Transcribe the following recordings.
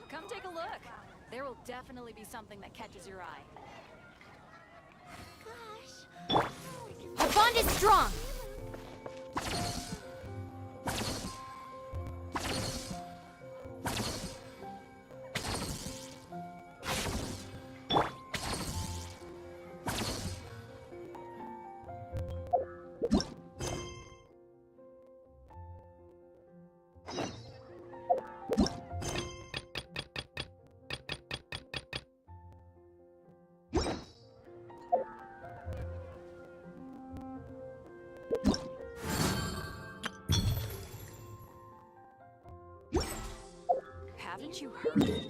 Come take a look. There will definitely be something that catches your eye. Gosh. Our bond is strong. Haven't you heard?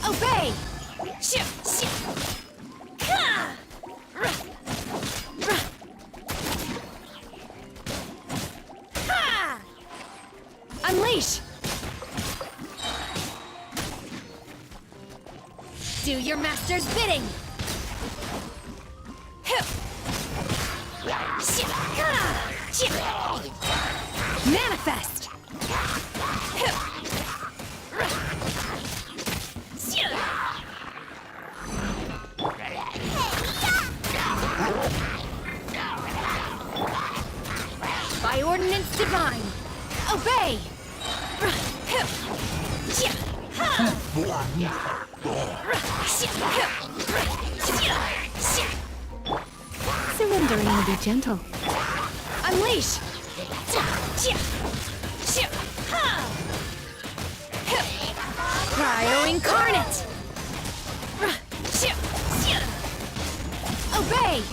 Obey! Shit! Unleash! Do your master's bidding! Manifest! By ordinance divine, obey! Surrendering will be gentle. Unleash! Cryo incarnate! Obey!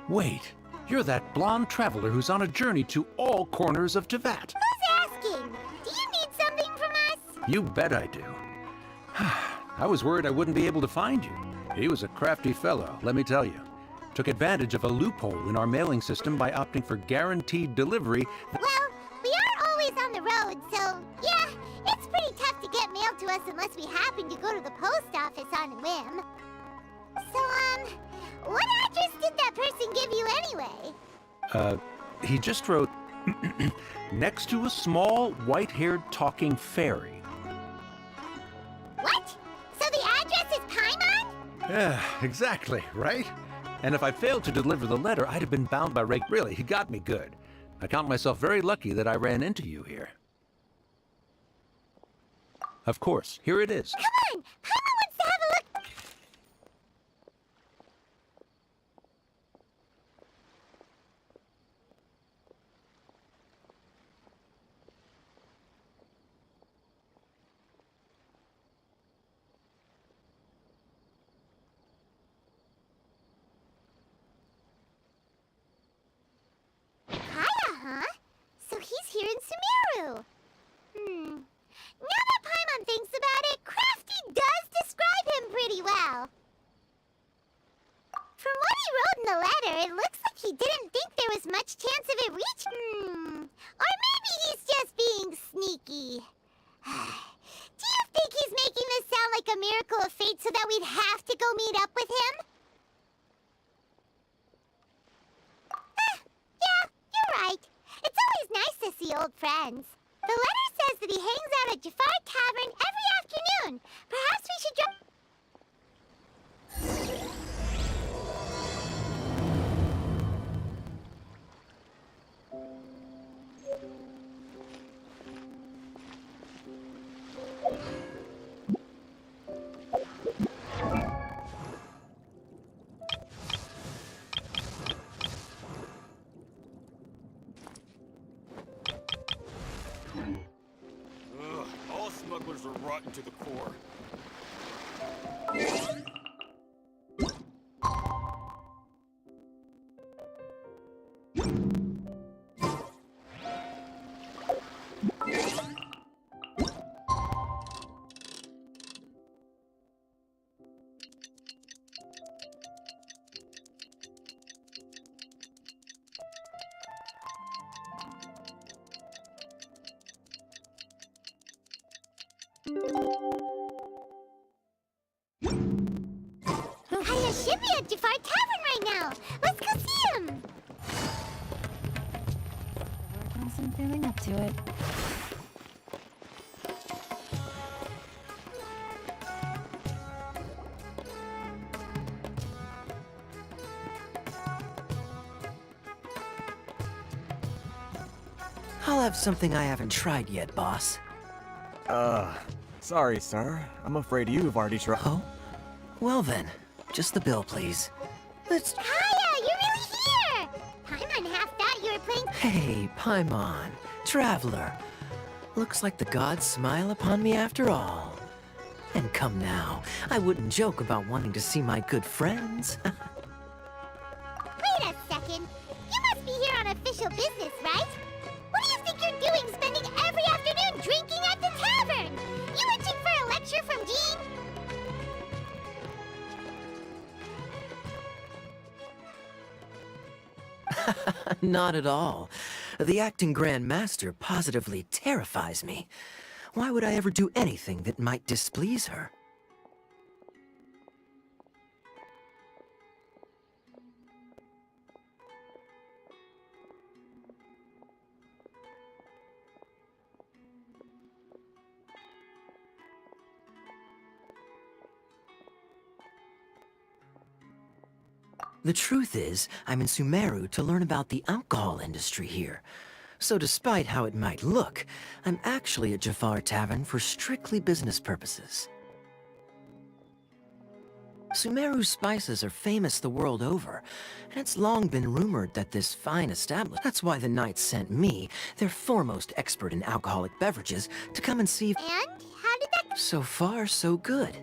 Wait, you're that blonde traveler who's on a journey to all corners of Teyvat. Who's asking? Do you need something from us? You bet I do. I was worried I wouldn't be able to find you. He was a crafty fellow, let me tell you. Took advantage of a loophole in our mailing system by opting for guaranteed delivery. Well, we are always on the road, so yeah, it's pretty tough to get mail to us unless we happen to go to the post office on a whim. So, what address did that person give you anyway? He just wrote, next to a small, white-haired talking fairy. What? So the address is Paimon? Yeah, exactly, right? And if I failed to deliver the letter, I'd have been bound by Rake. Really, he got me good. I count myself very lucky that I ran into you here. Of course, here it is. Come on! Paimon wants to have a look! Kaya, huh? So he's here in Sumeru. Now that Paimon thinks about it, Crafty does describe him pretty well. From what he wrote in the letter, it looks like he didn't think there was much chance of it reaching. Or maybe he's just being sneaky. Do you think he's making this sound like a miracle of fate so that we'd have to go meet up with him? Yeah, you're right. It's always nice to see old friends. The letter says that he hangs out at Jafar Tavern every afternoon. Perhaps we should drop... Ugh, all smugglers are rotten to the core. Kaya should be at Jafar Tavern right now. Let's go see him. I wasn't feeling up to it. I'll have something I haven't tried yet, boss. Sorry, sir. I'm afraid you've already tried. Oh? Well then, just the bill, please. Let's... Kaya, you're really here. Paimon half thought you were playing... Hey, Paimon, traveler. Looks like the gods smile upon me after all. And come now, I wouldn't joke about wanting to see my good friends. Wait a second. You must be here on official business, right? What do you think you're doing spending every afternoon drinking at the tavern? You itching for a lecture from Jean? Not at all. The acting Grand Master positively terrifies me. Why would I ever do anything that might displease her? The truth is, I'm in Sumeru to learn about the alcohol industry here. So despite how it might look, I'm actually at Jafar Tavern for strictly business purposes. Sumeru's spices are famous the world over, and it's long been rumored that this fine establishment... That's why the Knights sent me, their foremost expert in alcoholic beverages, to come and see... And how did that... So far, so good.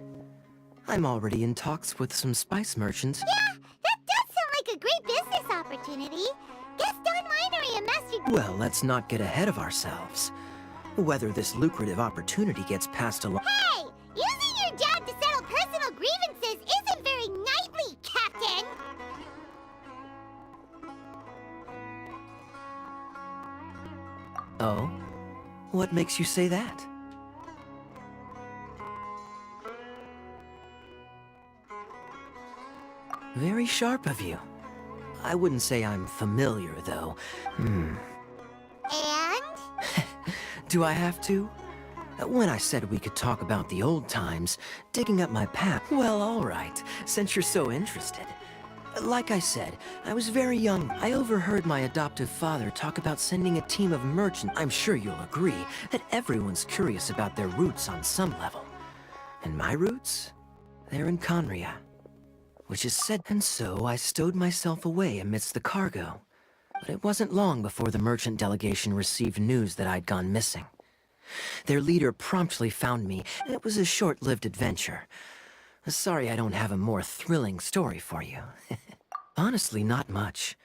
I'm already in talks with some spice merchants. Yeah, that does sound like a great business opportunity. Guess Don Winery and Master... Well, let's not get ahead of ourselves. Whether this lucrative opportunity gets passed along... Hey! Using your Oh? What makes you say that? Very sharp of you. I wouldn't say I'm familiar, though. And? Do I have to? When I said we could talk about the old times, digging up my past... Well, all right, since you're so interested. Like I said, I was very young. I overheard my adoptive father talk about sending a team of merchants. I'm sure you'll agree that everyone's curious about their roots on some level. And my roots? They're in Conria, which is said... And so I stowed myself away amidst the cargo. But it wasn't long before the merchant delegation received news that I'd gone missing. Their leader promptly found me, and it was a short-lived adventure. Sorry I don't have a more thrilling story for you. Honestly, not much.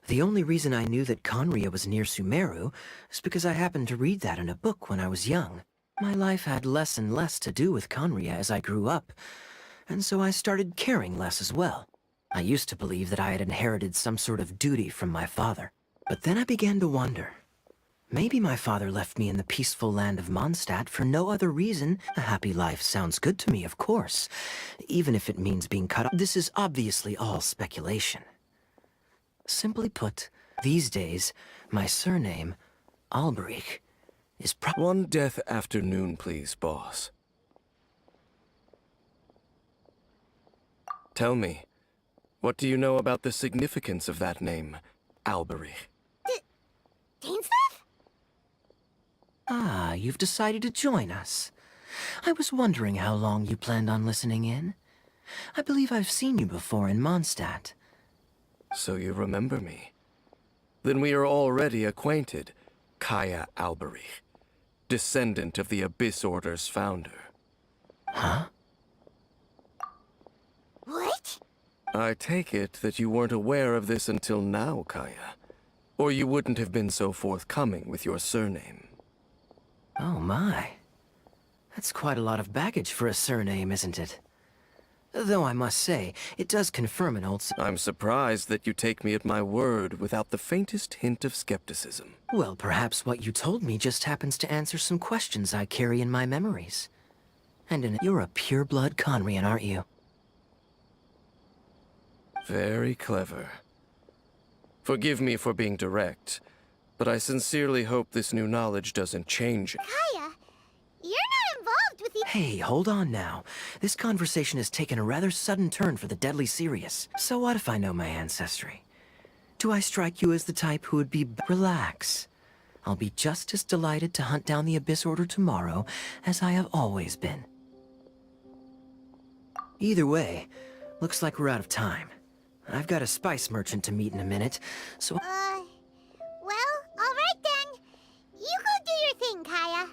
The only reason I knew that Conria was near Sumeru is because I happened to read that in a book when I was young. My life had less and less to do with Conria as I grew up, and so I started caring less as well. I used to believe that I had inherited some sort of duty from my father. But then I began to wonder. Maybe my father left me in the peaceful land of Mondstadt for no other reason. A happy life sounds good to me, of course, even if it means being cut off. This is obviously all speculation. Simply put, these days, my surname, Alberich, is One death afternoon, please, boss. Tell me, what do you know about the significance of that name, Alberich? Dainsleif? Ah, you've decided to join us. I was wondering how long you planned on listening in. I believe I've seen you before in Mondstadt. So you remember me. Then we are already acquainted, Kaya Alberich, descendant of the Abyss Order's founder. Huh? What? I take it that you weren't aware of this until now, Kaya. Or you wouldn't have been so forthcoming with your surname. Oh my. That's quite a lot of baggage for a surname, isn't it? Though I must say, it does confirm an old... I'm surprised that you take me at my word without the faintest hint of skepticism. Well, perhaps what you told me just happens to answer some questions I carry in my memories. And you're a pure-blood Conrian, aren't you? Very clever. Forgive me for being direct, but I sincerely hope this new knowledge doesn't change it. Kaya, you're not involved with the... Hey, hold on now. This conversation has taken a rather sudden turn for the deadly serious. So what if I know my ancestry? Do I strike you as the type who would be... Relax. I'll be just as delighted to hunt down the Abyss Order tomorrow as I have always been. Either way, looks like we're out of time. I've got a spice merchant to meet in a minute, so... Well, alright then. You go do your thing, Kaya.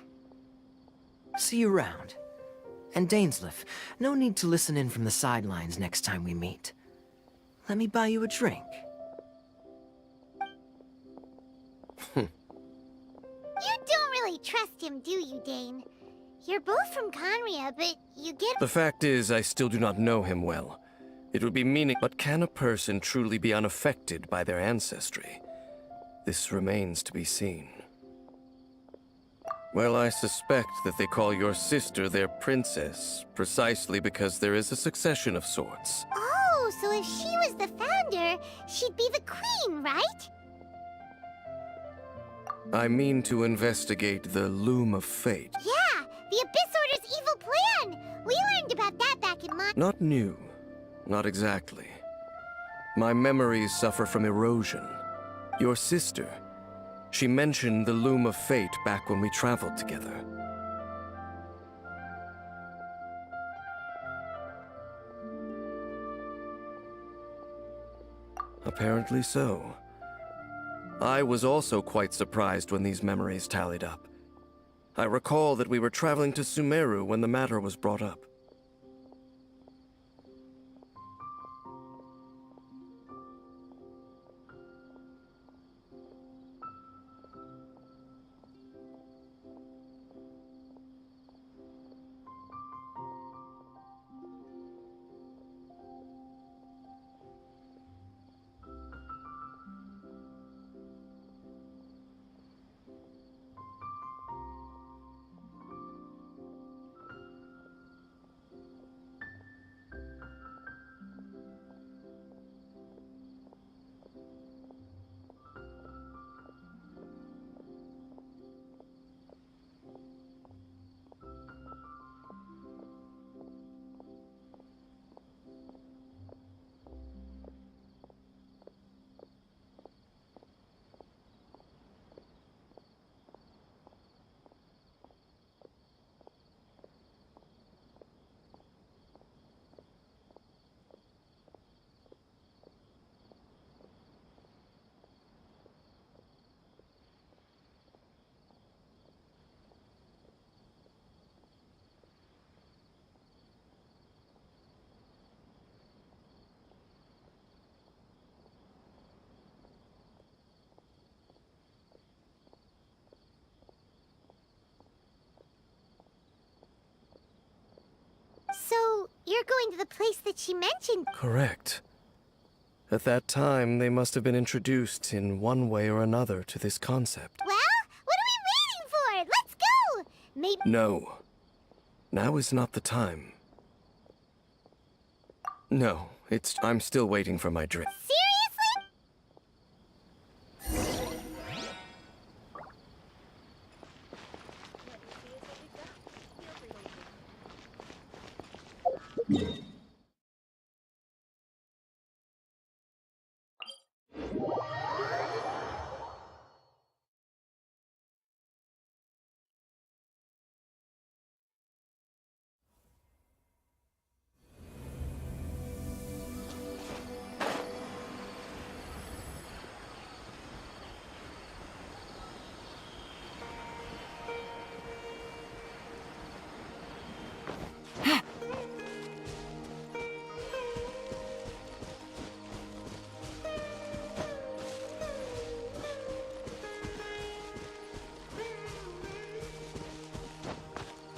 See you around. And Dainsleif, no need to listen in from the sidelines next time we meet. Let me buy you a drink. You don't really trust him, do you, Dane? You're both from Conria, but you get... The fact is, I still do not know him well. It would be meaning... But can a person truly be unaffected by their ancestry? This remains to be seen. Well, I suspect that they call your sister their princess, precisely because there is a succession of sorts. Oh, so if she was the founder, she'd be the queen, right? I mean to investigate the Loom of Fate. Yeah, the Abyss Order's evil plan! We learned about that back in Not new. Not exactly. My memories suffer from erosion. Your sister, she mentioned the Loom of Fate back when we traveled together. Apparently so. I was also quite surprised when these memories tallied up. I recall that we were traveling to Sumeru when the matter was brought up. you're going to the place that she mentioned. Correct. At that time, they must have been introduced in one way or another to this concept. Well, what are we waiting for? Let's go! Maybe. No. Now is not the time. No, I'm still waiting for my drink. Seriously?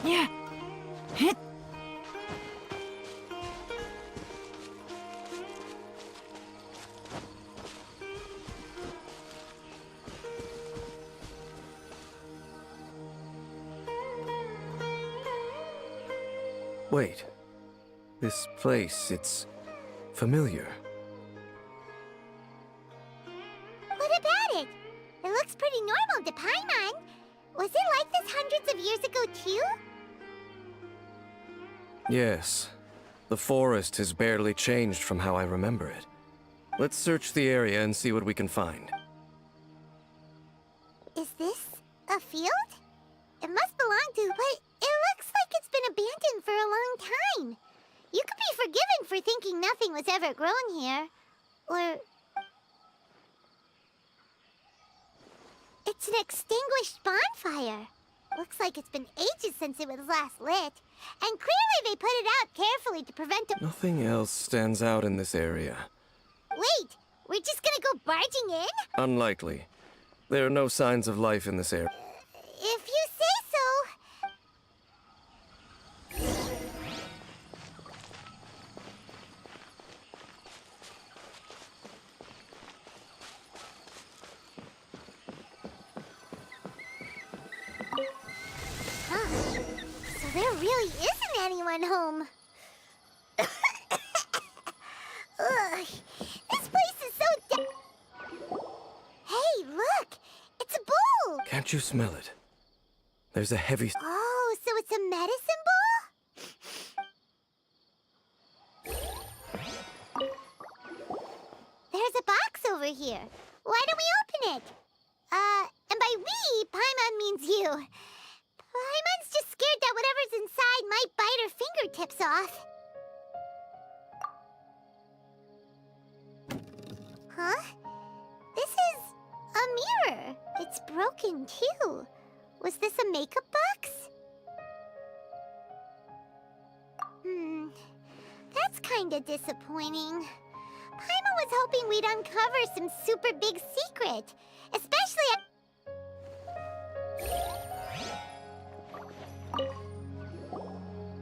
Yeah. Hit. Wait. This place, it's familiar. What about it? It looks pretty normal to Paimon. Was it like this hundreds of years ago, too? Yes. The forest has barely changed from how I remember it. Let's search the area and see what we can find. Is this a field? It must belong to, but it looks like it's been abandoned for a long time. You could be forgiven for thinking nothing was ever grown here. Or... it's an extinguished bonfire. Looks like it's been ages since it was last lit. And clearly they put it out carefully to prevent a... Nothing else stands out in this area. Wait, we're just gonna go barging in? Unlikely. There are no signs of life in this area. If you say so. Huh. So there really isn't anyone home. Ugh, this place is so Hey, look! It's a bowl! Can't you smell it? There's a heavy... Oh, so it's a medicine bowl? There's a box over here. Why don't we open it? And by we, Paimon means you. Paimon's just scared that whatever's inside might bite her fingertips off. Huh? This is a mirror. It's broken, too. Was this a makeup box? That's kinda disappointing. Paimon was hoping we'd uncover some super big secret. Especially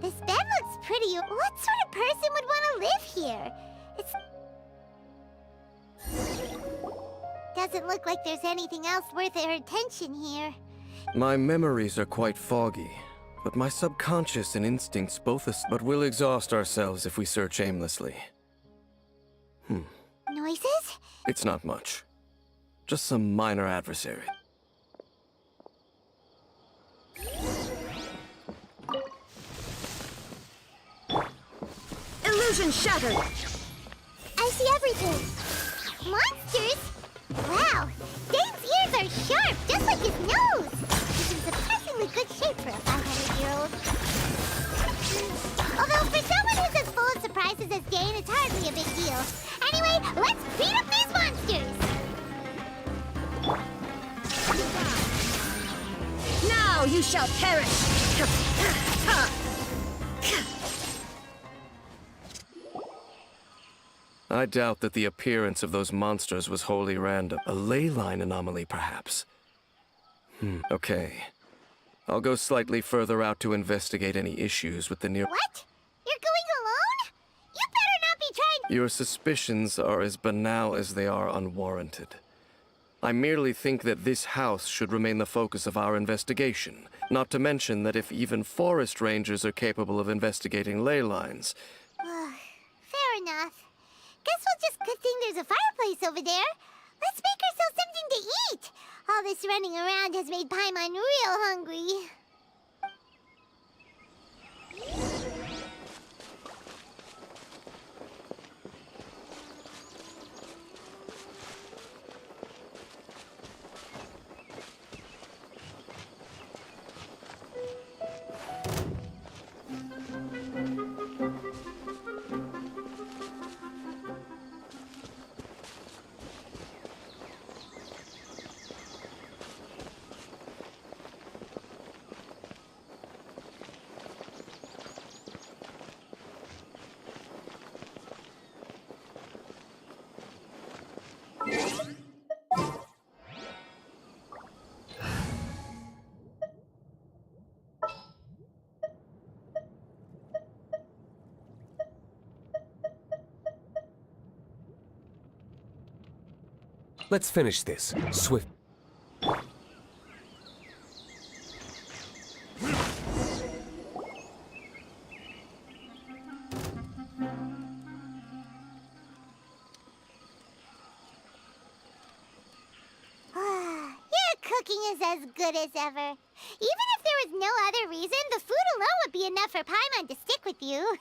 This bed looks pretty. What sort of person would want to live here? Doesn't look like there's anything else worth our attention here. My memories are quite foggy, but my subconscious and instincts both but we'll exhaust ourselves if we search aimlessly. Noises? It's not much. Just some minor adversary. Illusion shattered. I see everything. Monsters? Wow, Dane's ears are sharp, just like his nose. He's in surprisingly good shape for a 500-year-old. Although for someone who's as full of surprises as Dane, it's hardly a big deal. Anyway, let's beat up these monsters! Now you shall perish. I doubt that the appearance of those monsters was wholly random. A ley line anomaly, perhaps. Okay. I'll go slightly further out to investigate any issues with the near... What? You're going alone? Your suspicions are as banal as they are unwarranted. I merely think that this house should remain the focus of our investigation, not to mention that if even forest rangers are capable of investigating ley lines... Fair enough. Guess we'll just good thing there's a fireplace over there. Let's make ourselves something to eat. All this running around has made Paimon real hungry. Let's finish this. Swift. Cooking is as good as ever. Even if there was no other reason, the food alone would be enough for Paimon to stick with you.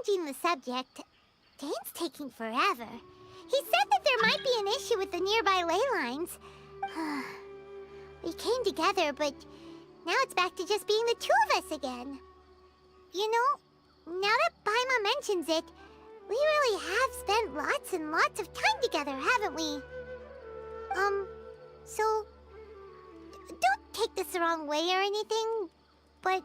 Changing the subject, Dane's taking forever. He said that there might be an issue with the nearby ley lines. We came together, but now it's back to just being the two of us again. You know, now that Paimon mentions it, we really have spent lots and lots of time together, haven't we? So, don't take this the wrong way or anything, but,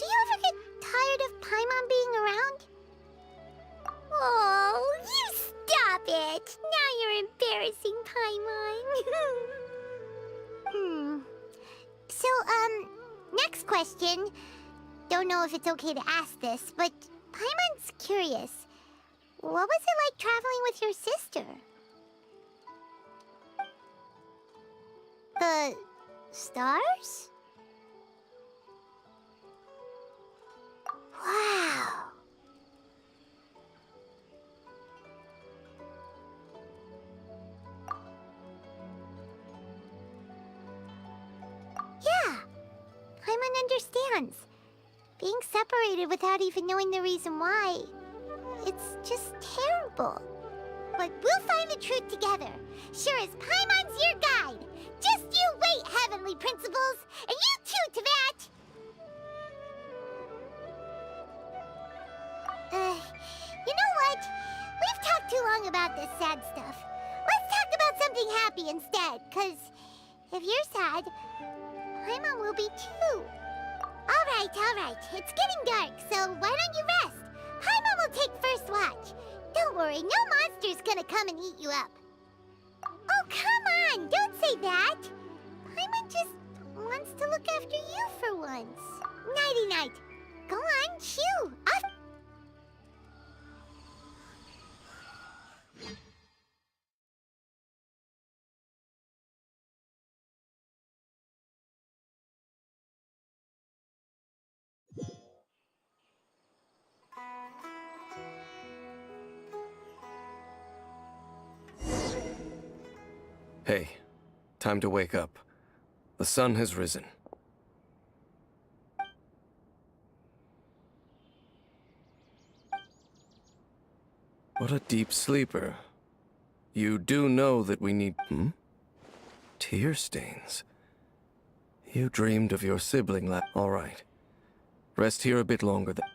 do you ever get tired of Paimon being around? Oh, you stop it! Now you're embarrassing Paimon. So, next question. Don't know if it's okay to ask this, but Paimon's curious. What was it like traveling with your sister? The stars? Wow. Yeah, Paimon understands. Being separated without even knowing the reason why, it's just terrible. But we'll find the truth together. Sure as Paimon's your guide. Just you wait, Heavenly Principles, and you too, Teyvat. You know what? We've talked too long about this sad stuff. Let's talk about something happy instead, 'cause if you're sad, Paimon will be too. All right. It's getting dark, so why don't you rest? Paimon will take first watch. Don't worry, no monster's gonna come and eat you up. Oh, come on, don't say that. Paimon just wants to look after you for once. Nighty-night. Go on, chew. Off. Hey, time to wake up. The sun has risen. What a deep sleeper. You do know that we need... Tear stains. You dreamed of your sibling All right. Rest here a bit longer then.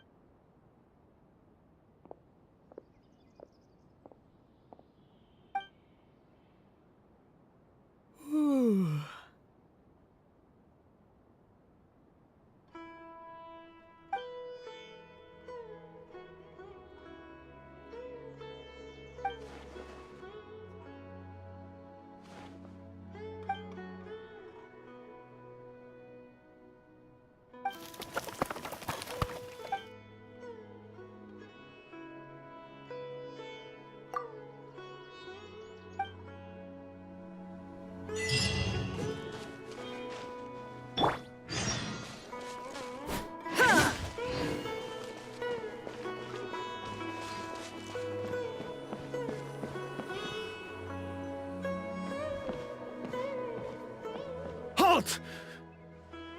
Halt!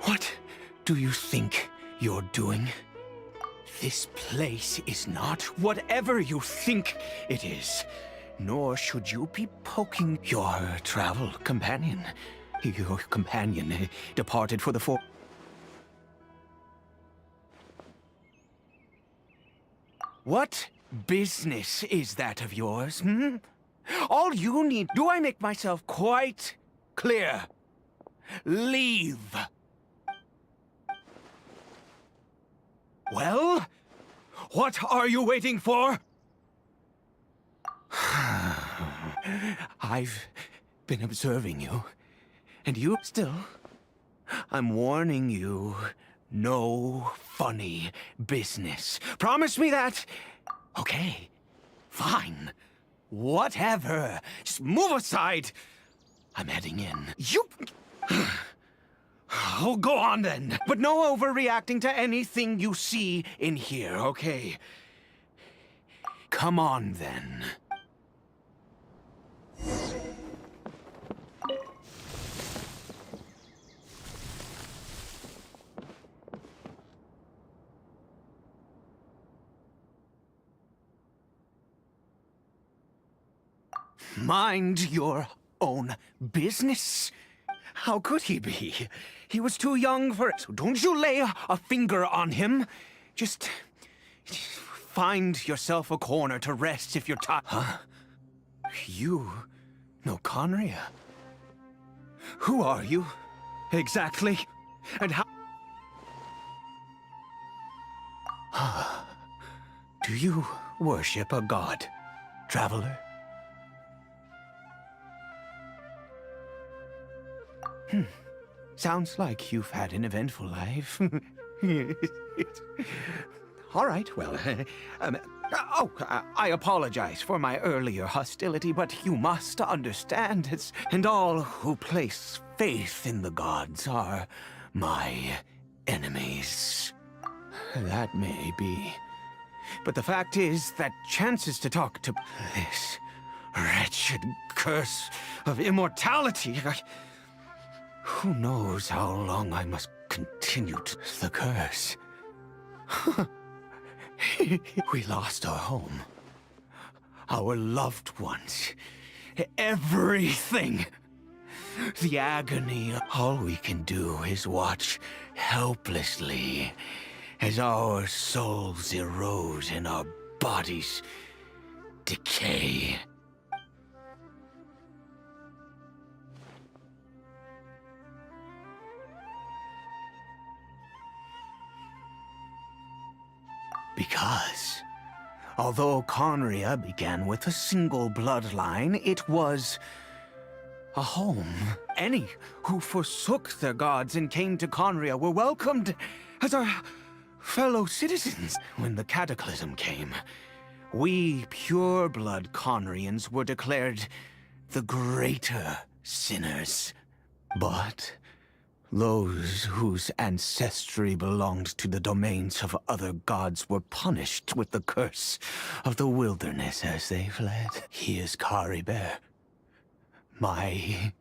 What do you think you're doing? This place is not whatever you think it is. Nor should you be poking your travel companion. Your companion departed for the What business is that of yours, hmm? All you need... Do I make myself quite clear? Leave. Well, what are you waiting for? I've been observing you, and you still... I'm warning you, no funny business. Promise me that? Okay, fine. Whatever. Just move aside. I'm heading in. You... Oh, go on then. But no overreacting to anything you see in here, okay? Come on then. Mind your own business. How could he be? He was too young for it. So don't you lay a finger on him. Just find yourself a corner to rest if you're tired. Huh? You know Conria? Who are you? Exactly? And how... Do you worship a god, traveler? Sounds like you've had an eventful life. All right, well, I apologize for my earlier hostility, but you must understand, and all who place faith in the gods are my enemies. That may be. But the fact is that chances to talk to this wretched curse of immortality... Who knows how long I must continue to the curse? We lost our home, our loved ones, everything. The agony, all we can do is watch helplessly as our souls erode and our bodies decay. Because, although Conria began with a single bloodline, it was a home. Any who forsook their gods and came to Conria were welcomed as our fellow citizens. When the cataclysm came, we pure-blood Conrians were declared the greater sinners. But those whose ancestry belonged to the domains of other gods were punished with the curse of the wilderness as they fled. He is Caribert, my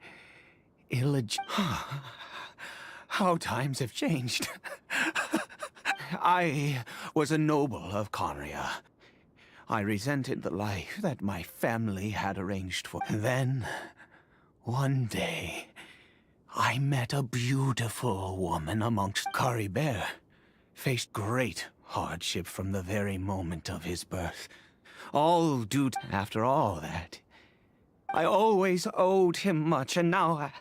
How times have changed. I was a noble of Conria. I resented the life that my family had arranged for. Then, one day, I met a beautiful woman amongst Caribert. faced great hardship from the very moment of his birth. All due to, after all that, I always owed him much, and now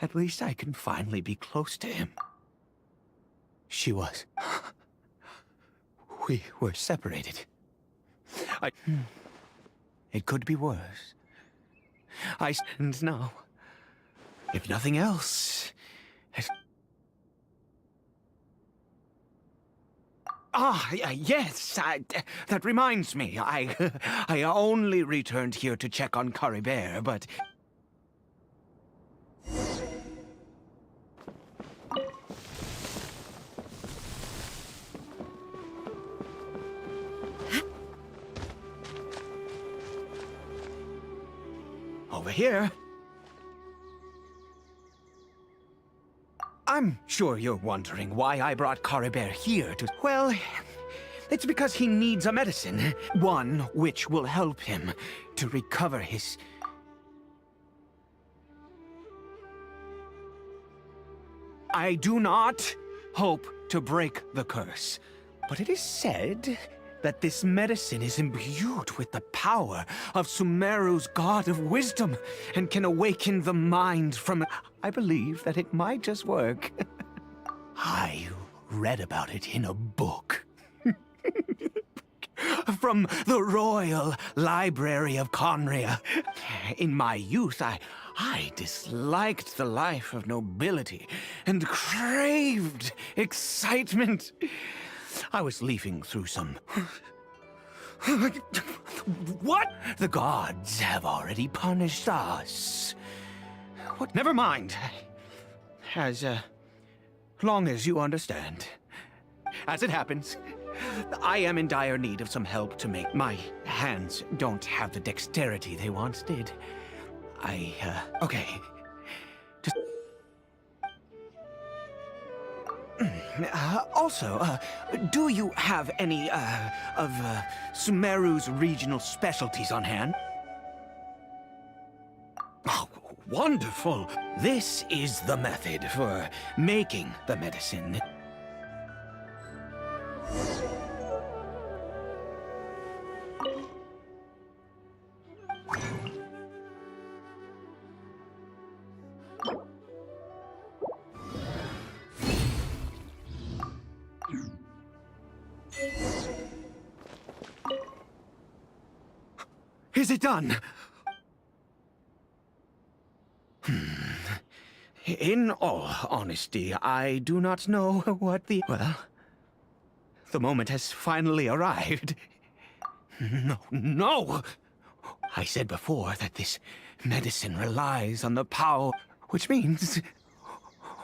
at least I can finally be close to him. She was. We were separated. It could be worse. And now, if nothing else... Yes, that reminds me. I only returned here to check on Caribert, but... Over here. I'm sure you're wondering why I brought Caribert here to... Well, it's because he needs a medicine. One which will help him to recover his... I do not hope to break the curse, but it is said that this medicine is imbued with the power of Sumeru's god of wisdom and can awaken the mind from... I believe that it might just work. I read about it in a book. From the Royal Library of Conria. In my youth, I disliked the life of nobility and craved excitement. I was leafing through some... What? The gods have already punished us. What? Never mind. As long as you understand. As it happens, I am in dire need of some help to make... My hands don't have the dexterity they once did. Okay. Just... Also, do you have any, of Sumeru's regional specialties on hand? Oh, wonderful! This is the method for making the medicine. Is it done? In all honesty, I do not know what the... Well, the moment has finally arrived. No! I said before that this medicine relies on the power, which means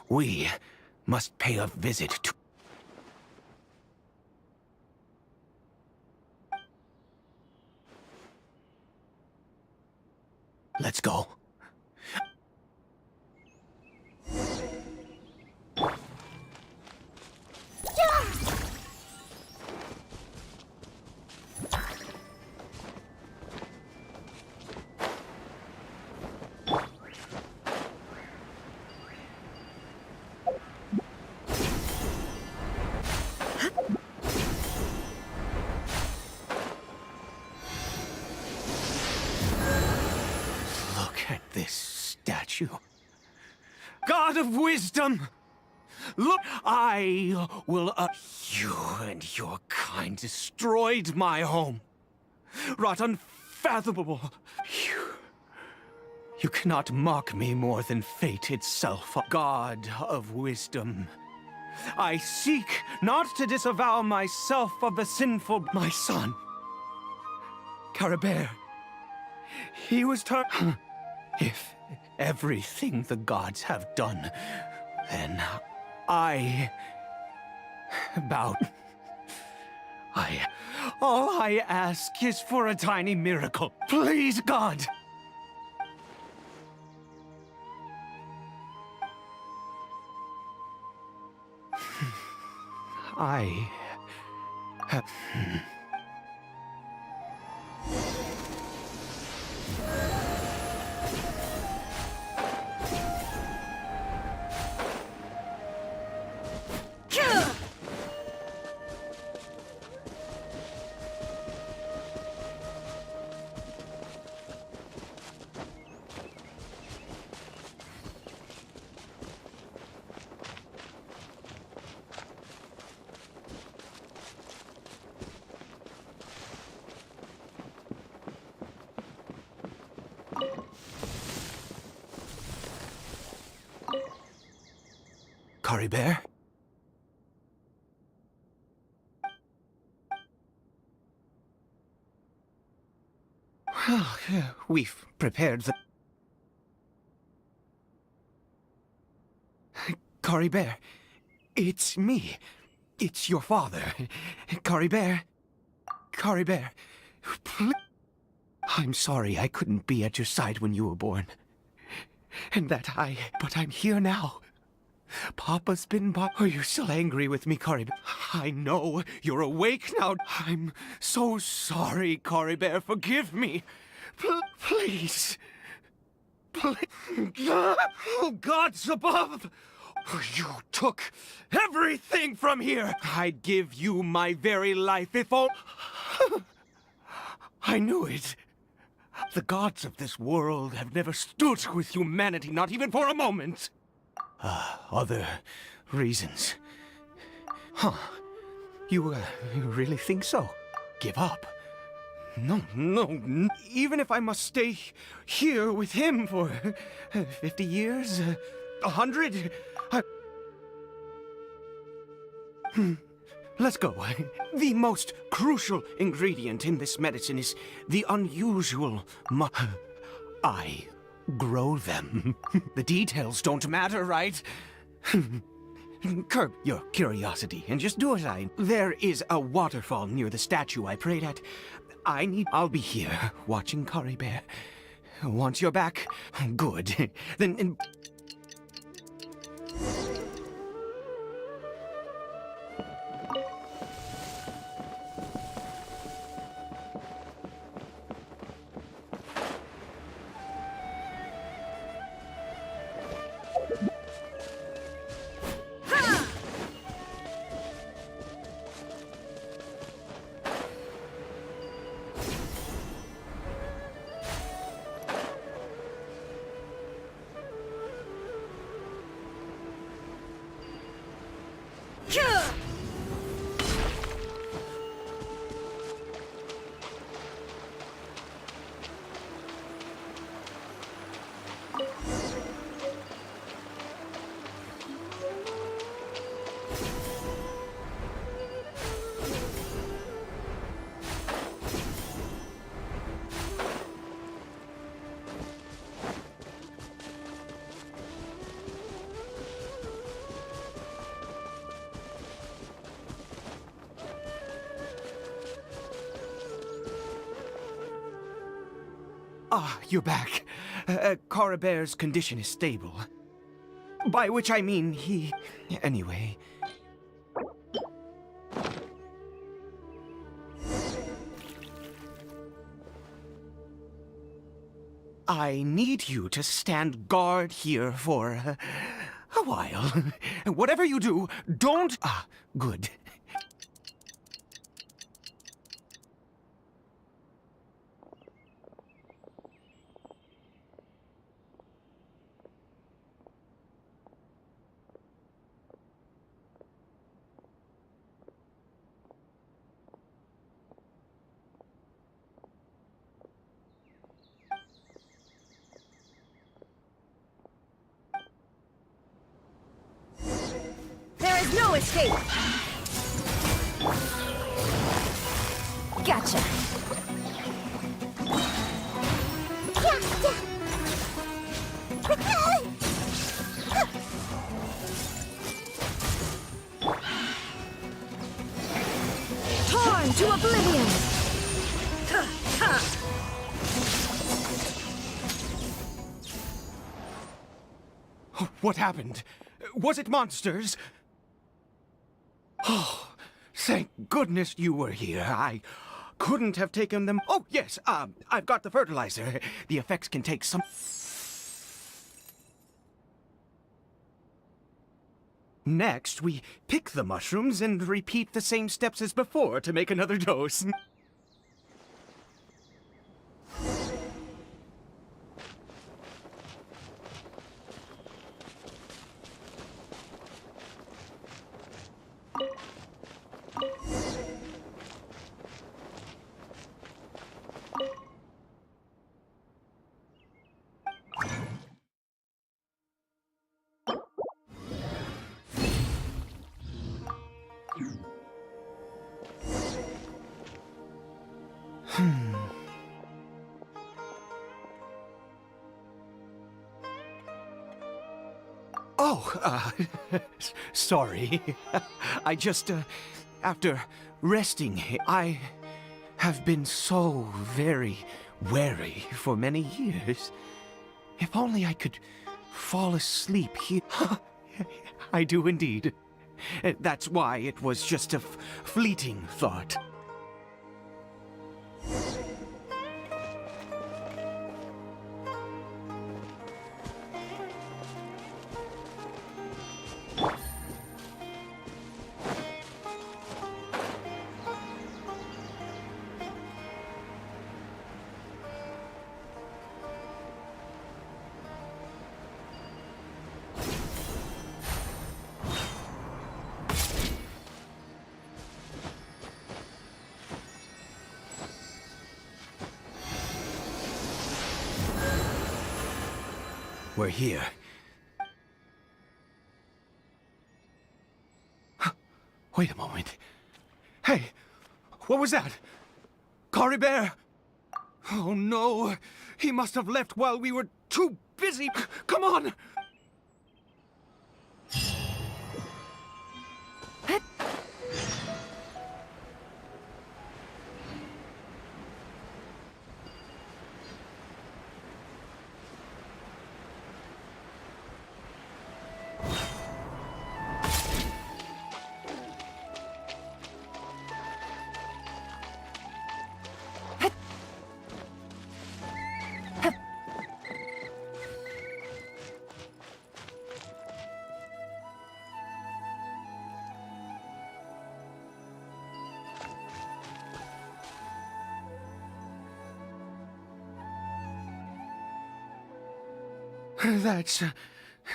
we must pay a visit to... Let's go. God of wisdom! Look, I will... you and your kind destroyed my home. Wrought unfathomable. You cannot mock me more than fate itself. God of wisdom. I seek not to disavow myself of the sinful... My son. Caribert. He was turned... If everything the gods have done, then I bow. All I ask is for a tiny miracle. Please, God! I have... Curry Bear? Well, we've prepared the... Curry Bear, it's me. It's your father. Curry Bear. Curry Bear, please. I'm sorry I couldn't be at your side when you were born. But I'm here now. Papa's been by. Are you still angry with me, Curry Bear? I know you're awake now. I'm so sorry, Curry Bear. Forgive me. Please. Oh, gods above! You took everything from here! I'd give you my very life if all... I knew it. The gods of this world have never stood with humanity, not even for a moment. Other reasons. Huh. You really think so? Give up? No. Even if I must stay here with him for 50 years, 100, Let's go. The most crucial ingredient in this medicine is the unusual I grow them. The details don't matter, right? Curb your curiosity and just do as I... There is a waterfall near the statue I prayed at. I'll be here, watching Curry Bear. Once you're back, good. Then... You're back. Curry Bear's condition is stable. By which I mean he... Anyway... I need you to stand guard here for... a while. Whatever you do, don't... good. No escape! Gotcha! Torn to oblivion! What happened? Was it monsters? Oh, thank goodness you were here. I couldn't have taken them... Oh, yes, I've got the fertilizer. The effects can take some... Next, we pick the mushrooms and repeat the same steps as before to make another dose. Sorry. I just, after resting, I have been so very wary for many years. If only I could fall asleep here. I do indeed. That's why it was just a fleeting thought. We're here. Wait a moment. Hey, what was that? Cory Bear? Oh no, he must have left while we were too busy. Come on!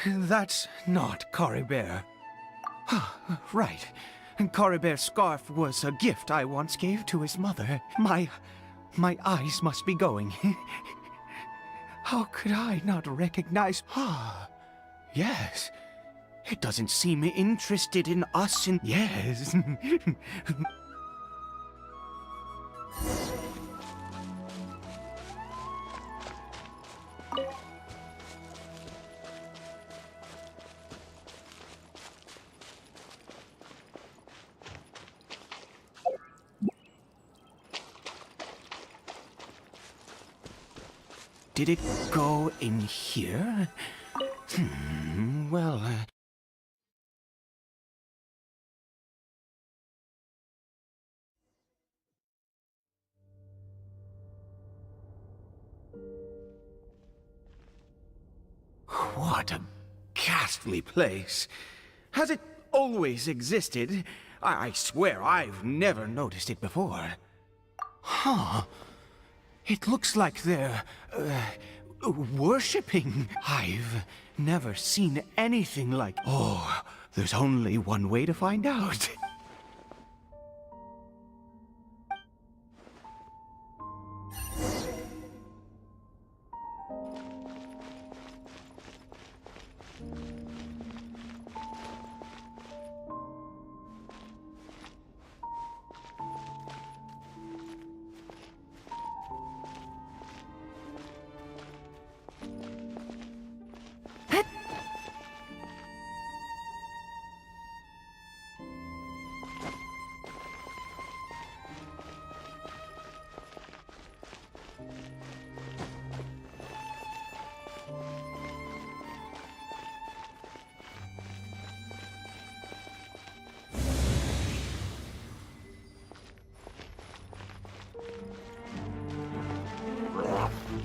That's not Cory Bear. Right. Cory Bear's scarf was a gift I once gave to his mother. My eyes must be going. How could I not recognize... Yes. It doesn't seem interested in us in... Yes. Did it go in here? Well... What a ghastly place. Has it always existed? I swear I've never noticed it before. Huh. It looks like they're, worshipping. I've never seen anything like... Oh, there's only one way to find out.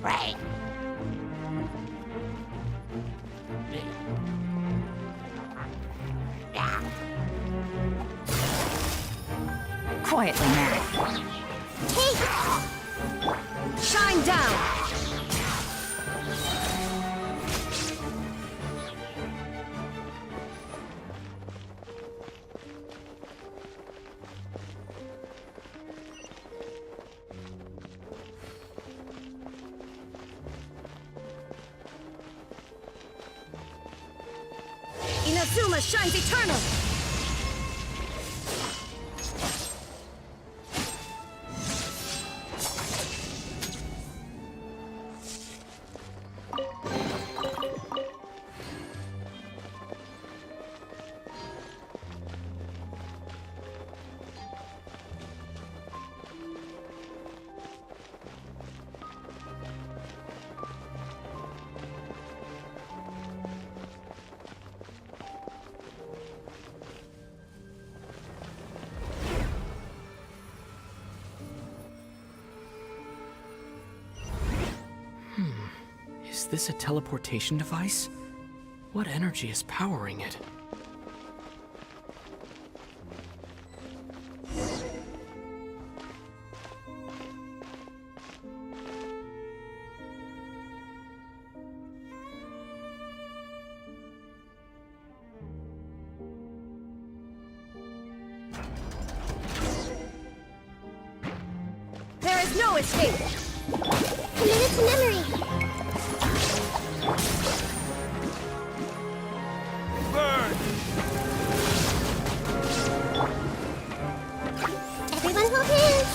Right. Quietly now. Shine down! Inazuma shines eternal! Is this a teleportation device? What energy is powering it? There is no escape! Commit it to memory. Everyone hold hands.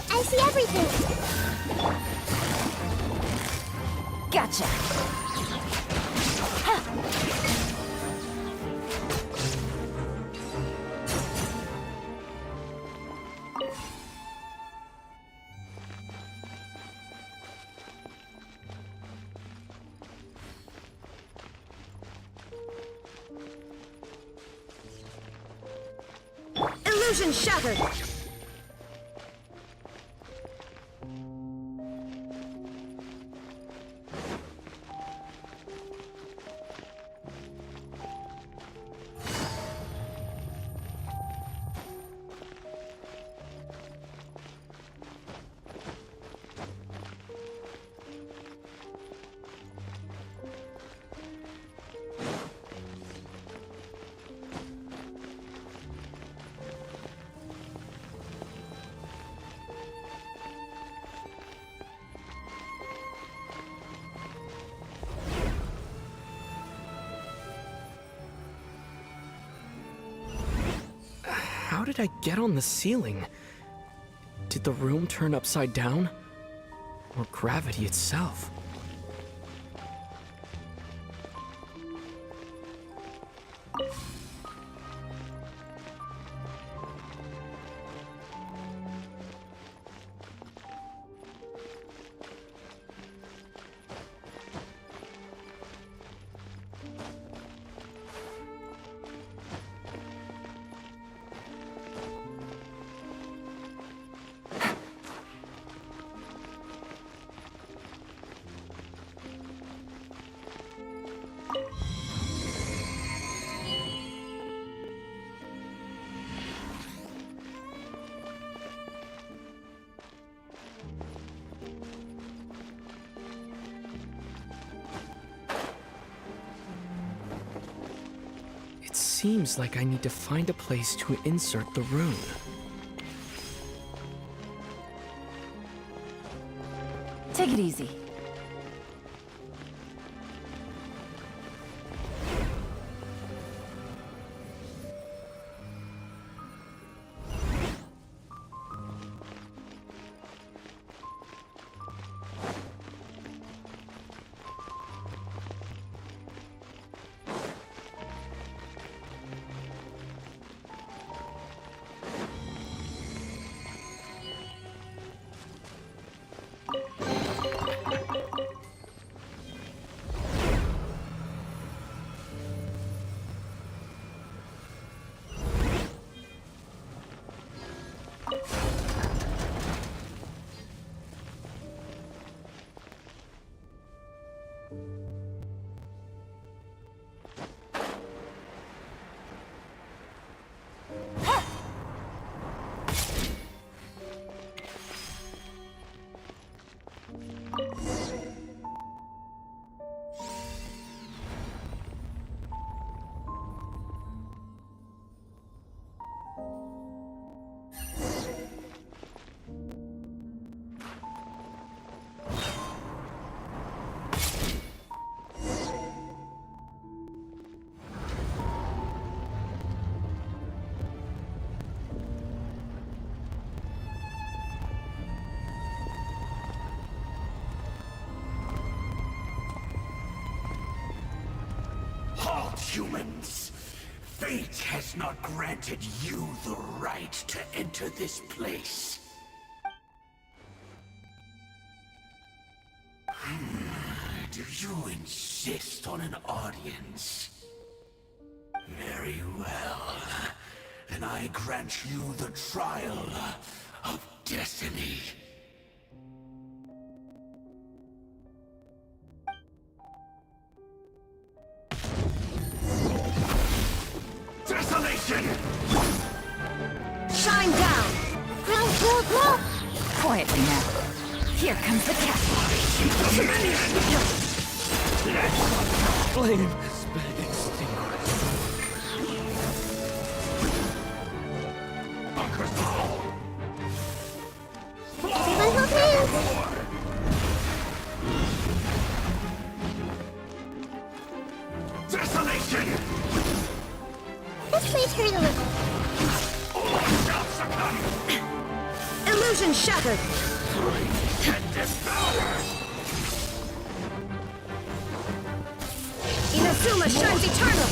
I see everything. Gotcha! Illusion shattered! How did I get on the ceiling? Did the room turn upside down? Or gravity itself? It seems like I need to find a place to insert the rune. Take it easy. humans. Fate has not granted you the right to enter this place. Do you insist on an audience? Very well. Then I grant you the trial of destiny. Desolation! Shine down! Grow, grow, grow! Quietly now. Here comes the cat. Flame! Everyone hold hands! Desolation! This place hurt a little. Illusion shattered! Inazuma shines eternal!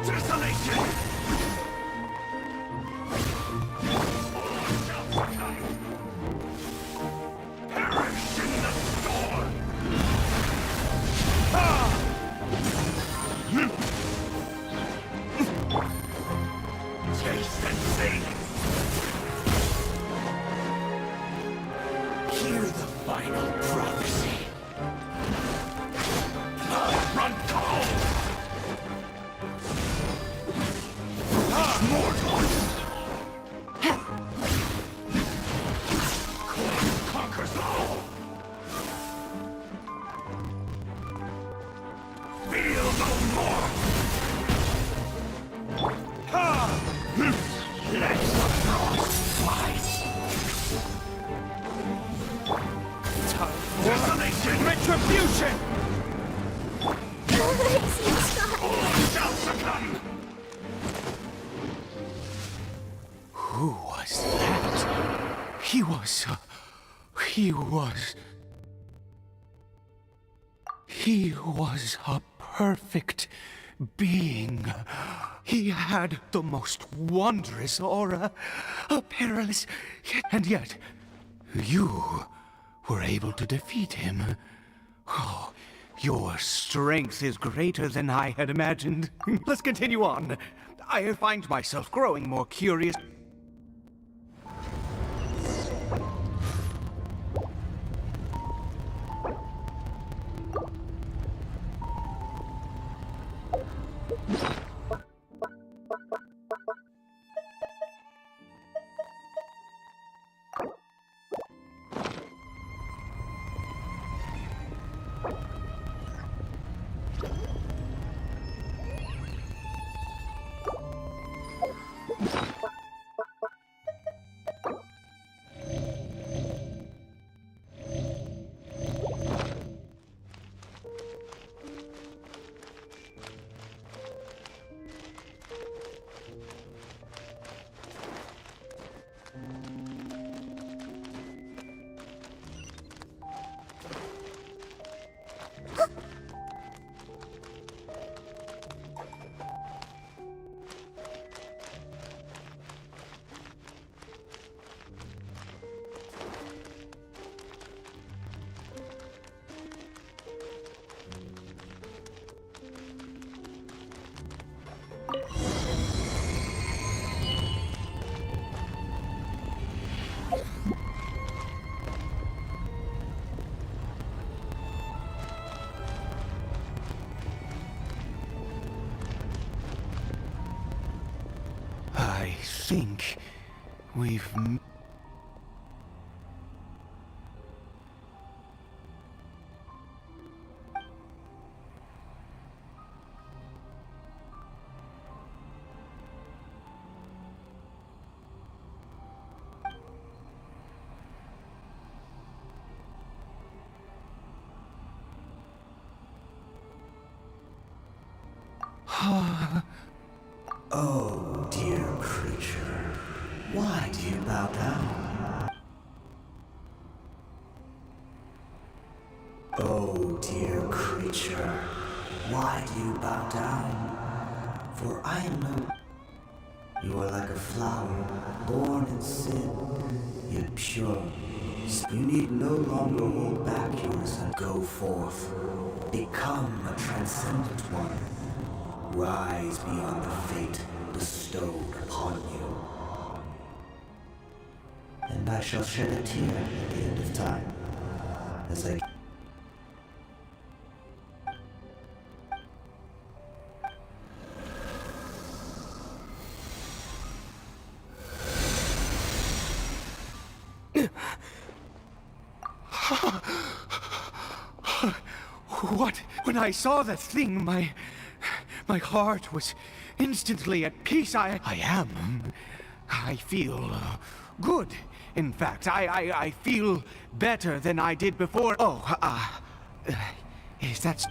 Desolation! Perish in the storm! Taste and see! Hear the final prophecy. Blood run cold! Mortals! Conquers all! Feel no more! Let the frost fight! Desolation! Retribution! All shall succumb! Who was that? He was a perfect being. He had the most wondrous aura, a perilous, and yet you were able to defeat him. Oh, your strength is greater than I had imagined. Let's continue on. I find myself growing more curious. I think we've... Oh, dear creature. Why do you bow down? Oh, dear creature. Why do you bow down? For I am no... You are like a flower, born in sin, yet pure. You need no longer hold back yours and go forth. Become a transcendent one. Rise beyond the fate bestowed upon you. And I shall shed a tear at the end of time, as I... What? When I saw that thing, my heart was instantly at peace. I feel good. In fact, I feel better than I did before. Oh, is that...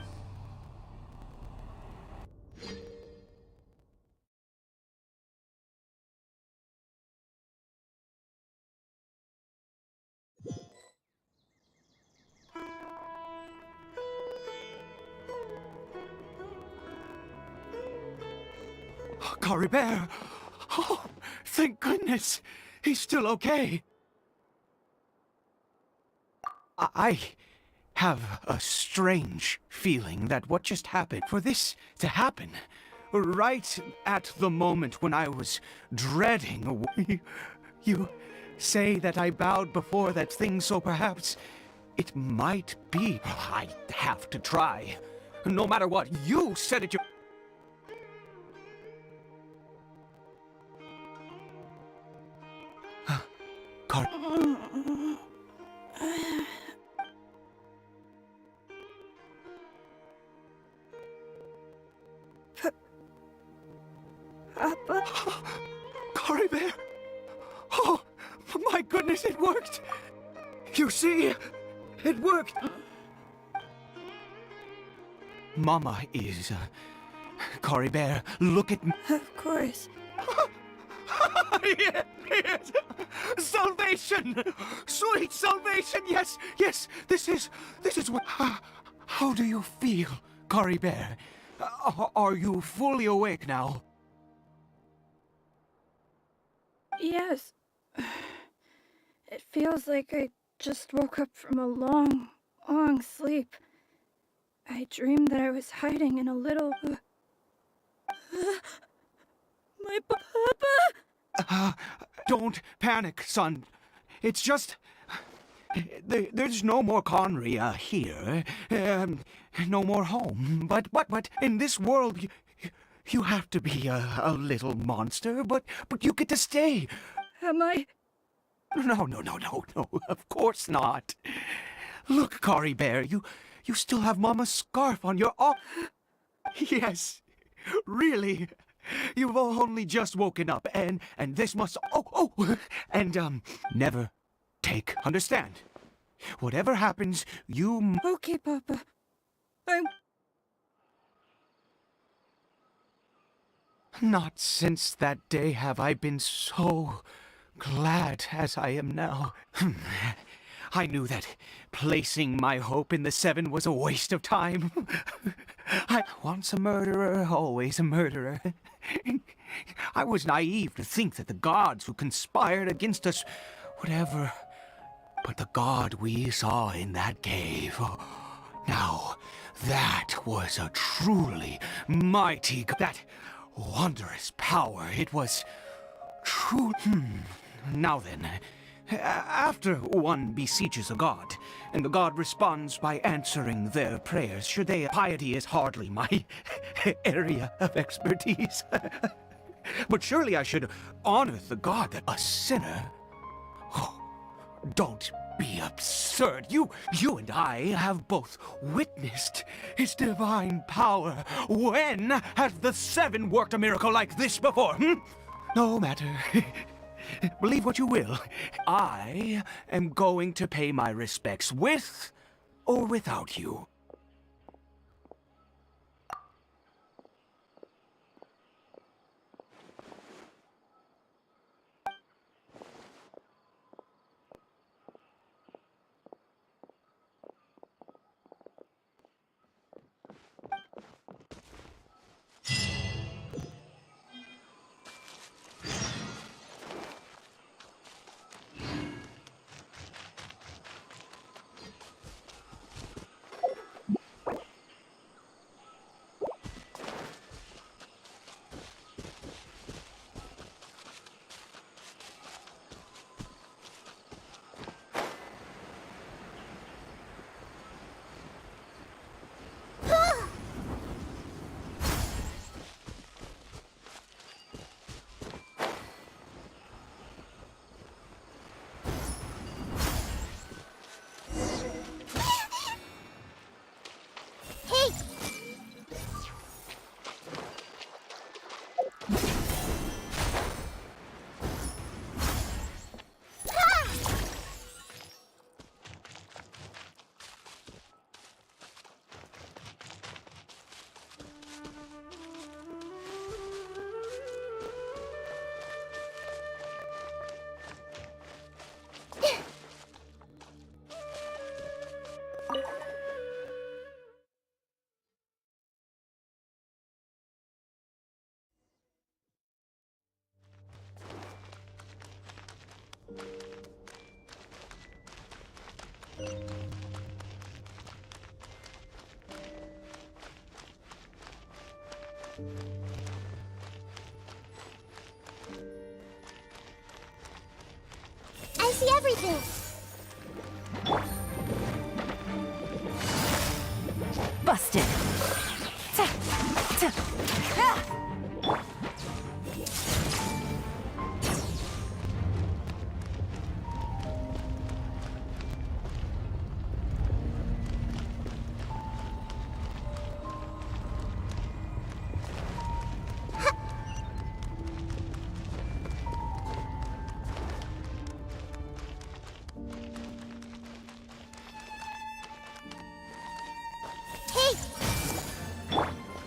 Caribert! Oh, thank goodness! He's still okay. I have a strange feeling that what just happened, for this to happen, right at the moment when I was dreading... You say that I bowed before that thing, so perhaps it might be... I have to try. No matter what, you said it... Papa? Caribert! Oh, my goodness, it worked! You see, it worked! Mama is... Caribert, look at me. Of course. Yes! Salvation! Sweet salvation! Yes, yes! This is what... How do you feel, Caribert? Are you fully awake now? Yes. It feels like I just woke up from a long, long sleep. I dreamed that I was hiding in a little... My papa! Don't panic, son. It's just... There's no more Conry here. No more home. But in this world, you have to be a little monster, but you get to stay. Am I? No, of course not. Look, Caribert, you still have Mama's scarf on your arm. Yes, really. You've only just woken up, and this must... never take... Understand? Whatever happens, you... Okay, Papa. Not since that day have I been so glad as I am now. I knew that placing my hope in the Seven was a waste of time. Once a murderer, always a murderer. I was naive to think that the gods who conspired against us would ever... But the god we saw in that cave... Now, that was a truly mighty... That wondrous power, it was... True... Now then... After one beseeches a god, and the god responds by answering their prayers, should they... Piety is hardly my area of expertise. But surely I should honor the god that a sinner... Oh, don't be absurd. You and I have both witnessed his divine power. When has the Seven worked a miracle like this before? No matter. Believe what you will. I am going to pay my respects with or without you. see everything. Busted.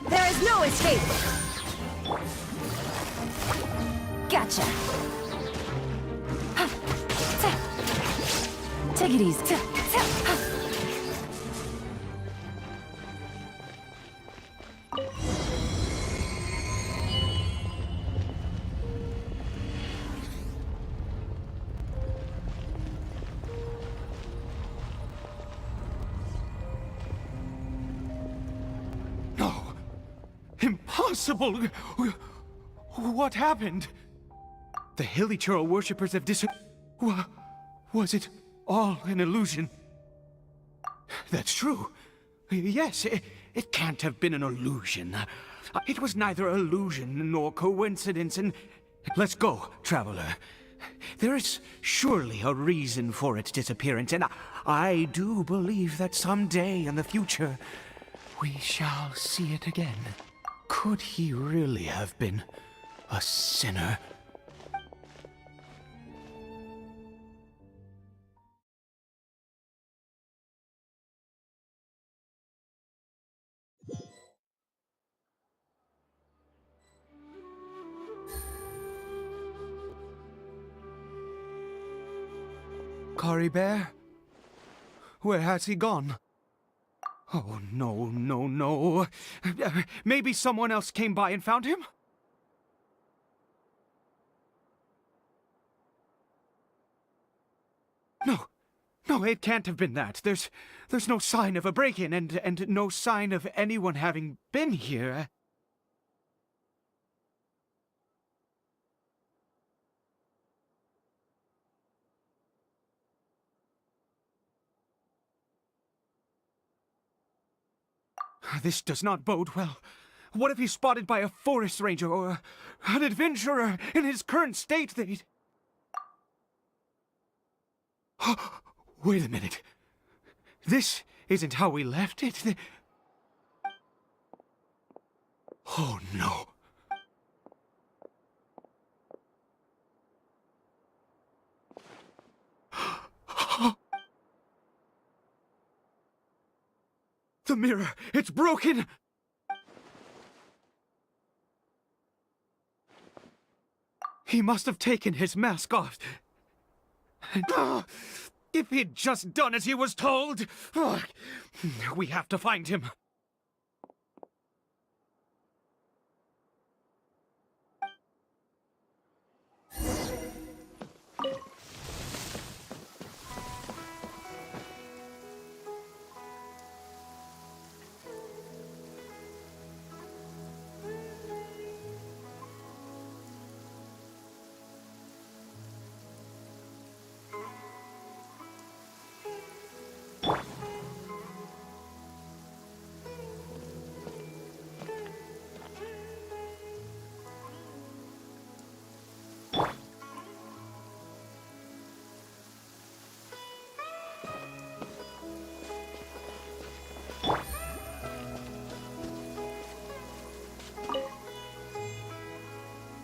There is no escape! Gotcha! Take it easy. Impossible! What happened? The Hilichurl worshippers have Was it all an illusion? That's true. Yes, it can't have been an illusion. It was neither illusion nor coincidence, and... Let's go, Traveler. There is surely a reason for its disappearance, and I do believe that someday in the future, we shall see it again. Could he really have been a sinner? Cory Bear? Where has he gone? Oh, no, no, no. Maybe someone else came by and found him? No, it can't have been that. There's no sign of a break-in and no sign of anyone having been here. This does not bode well. What if he's spotted by a forest ranger or an adventurer in his current state? They'd... Wait a minute. This isn't how we left it. Oh, no. The mirror! It's broken! He must have taken his mask off. If he'd just done as he was told! We have to find him.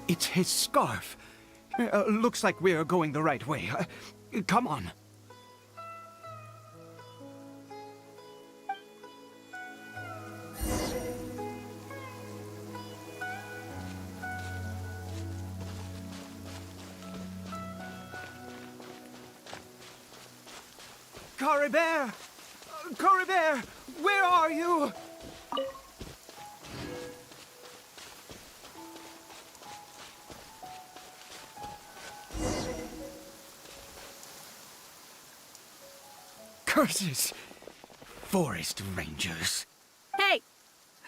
It's his scarf. Looks like we're going the right way. Come on. Cory Bear! Cory Bear! Where are you? Curses! Forest rangers. Hey!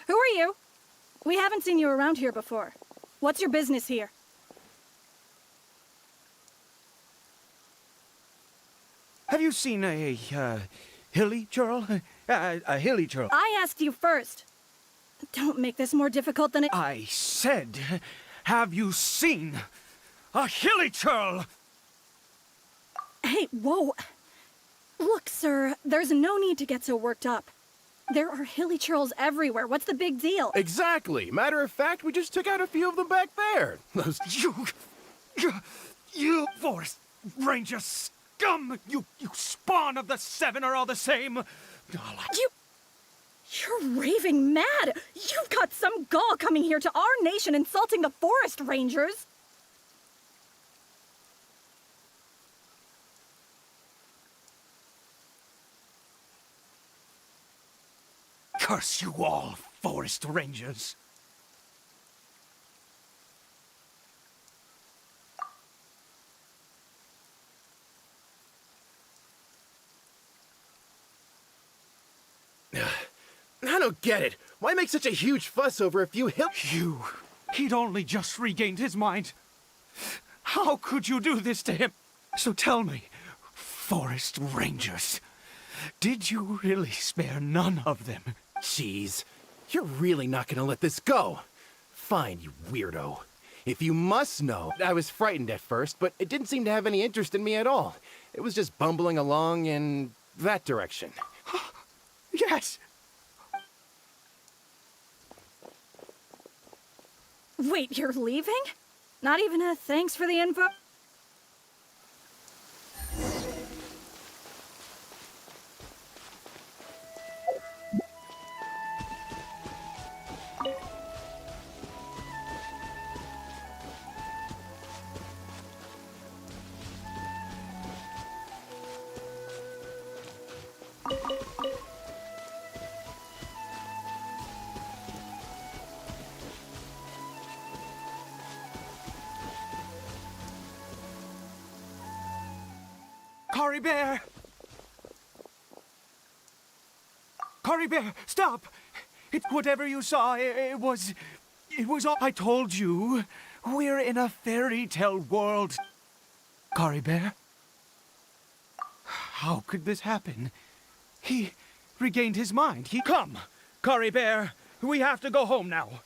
Who are you? We haven't seen you around here before. What's your business here? Have you seen a hilly churl? A hilly churl. I asked you first. Don't make this more difficult than it— I said, have you seen a hilly churl? Hey, whoa. Look, sir, there's no need to get so worked up. There are hilly churls everywhere. What's the big deal? Exactly. Matter of fact, we just took out a few of them back there. Those... You forest ranger scum! You spawn of the seven are all the same. You're raving mad! You've got some gall coming here to our nation insulting the forest rangers! Curse you all, forest rangers. I don't get it. Why make such a huge fuss over a few He'd only just regained his mind. How could you do this to him? So tell me, forest rangers, did you really spare none of them? Jeez, you're really not gonna let this go. Fine, you weirdo. If you must know, I was frightened at first, but it didn't seem to have any interest in me at all. It was just bumbling along in that direction. Yes! Wait, you're leaving? Not even a thanks for the info? Cory Bear! Cory Bear, stop! It's whatever you saw, it was all I told you. We're in a fairy tale world. Cory Bear? How could this happen? He regained his mind. Come, Cory Bear, we have to go home now.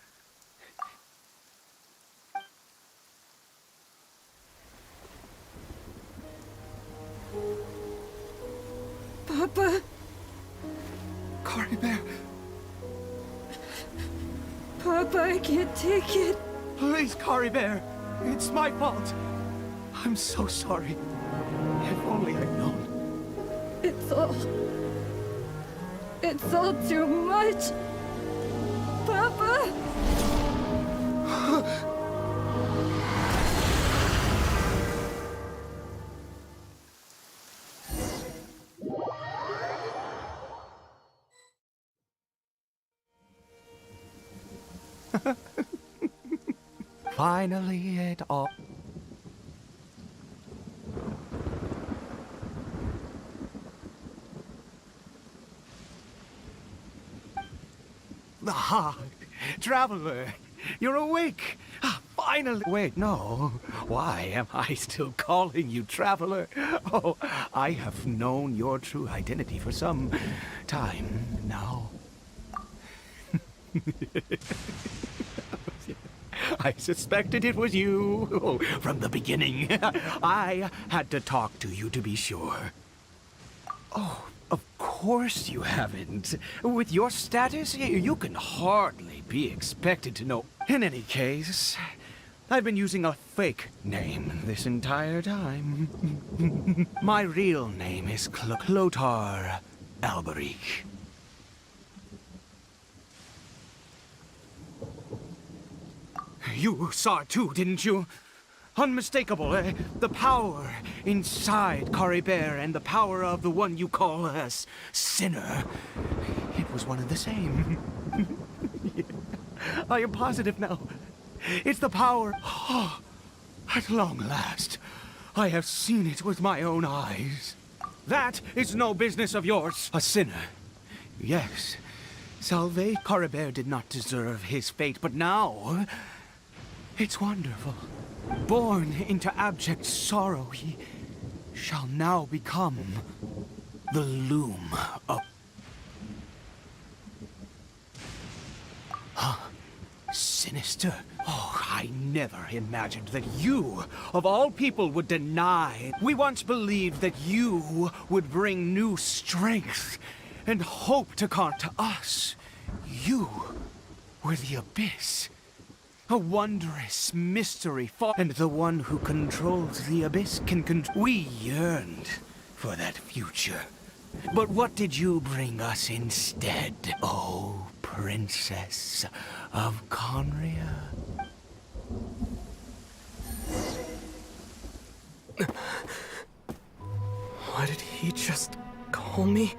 Papa? Cory Bear. Papa, I can't take it. Please, Cory Bear. It's my fault. I'm so sorry. If only I'd known. It's all too much. Papa? Finally, it all... Ah, traveler, you're awake. Finally. Wait, no. Why am I still calling you traveler? Oh, I have known your true identity for some time now. I suspected it was you from the beginning. I had to talk to you to be sure. Oh, of course you haven't. With your status, you can hardly be expected to know. In any case, I've been using a fake name this entire time. My real name is Clotar Alberic. You saw it too, didn't you? Unmistakable, the power inside Cory Bear and the power of the one you call a sinner. It was one and the same. I am positive now. It's the power. Oh, at long last, I have seen it with my own eyes. That is no business of yours. A sinner. Yes, Salve Cory Bear did not deserve his fate, but now... it's wonderful. Born into abject sorrow, he shall now become The loom of... Huh? Sinister? Oh, I never imagined that you, of all people, would deny. We once believed that you would bring new strength and hope to us. You were the Abyss. A wondrous mystery, and the one who controls the Abyss can We yearned for that future. But what did you bring us instead, oh Princess of Conria? Why did he just call me?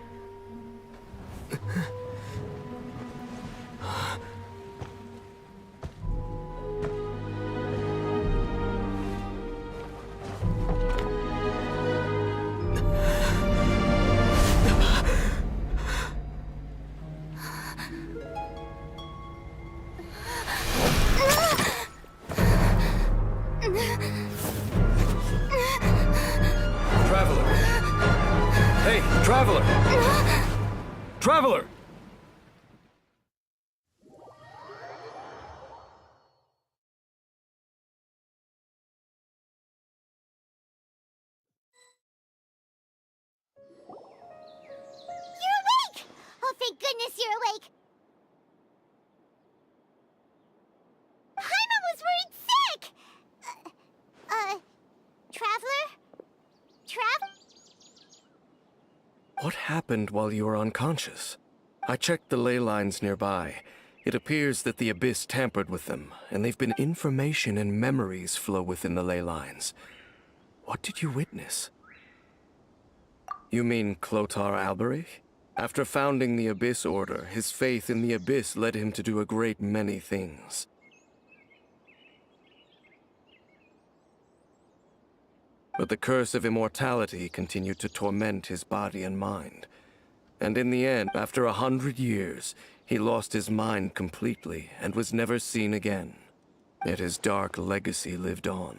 Traveler! Hey, Traveler! Traveler! You're awake! Oh, thank goodness you're awake! Paimon was worried sick! Traveler? What happened while you were unconscious? I checked the ley lines nearby. It appears that the Abyss tampered with them, and they've been information and memories flow within the ley lines. What did you witness? You mean Clotar Alberich? After founding the Abyss Order, his faith in the Abyss led him to do a great many things. But the curse of immortality continued to torment his body and mind. And in the end, after 100 years, he lost his mind completely and was never seen again. Yet his dark legacy lived on.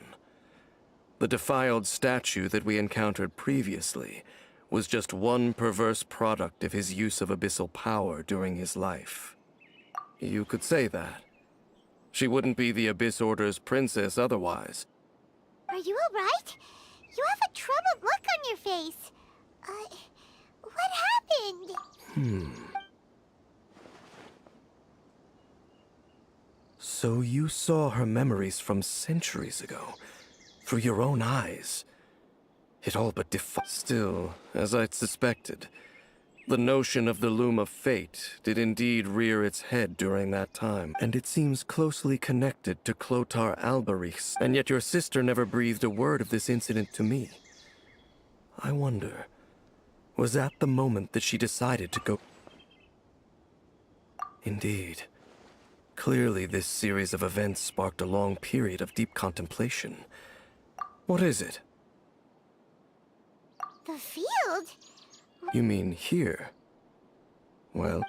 The defiled statue that we encountered previously was just one perverse product of his use of abyssal power during his life. You could say that. She wouldn't be the Abyss Order's princess otherwise. Are you alright? You have a troubled look on your face. What happened? So you saw her memories from centuries ago, through your own eyes. It all but Still, as I'd suspected, the notion of the Loom of Fate did indeed rear its head during that time, and it seems closely connected to Clotar Alberich's, and yet your sister never breathed a word of this incident to me. I wonder, was that the moment that she decided to go? Indeed. Clearly this series of events sparked a long period of deep contemplation. What is it? The field? You mean here? Well...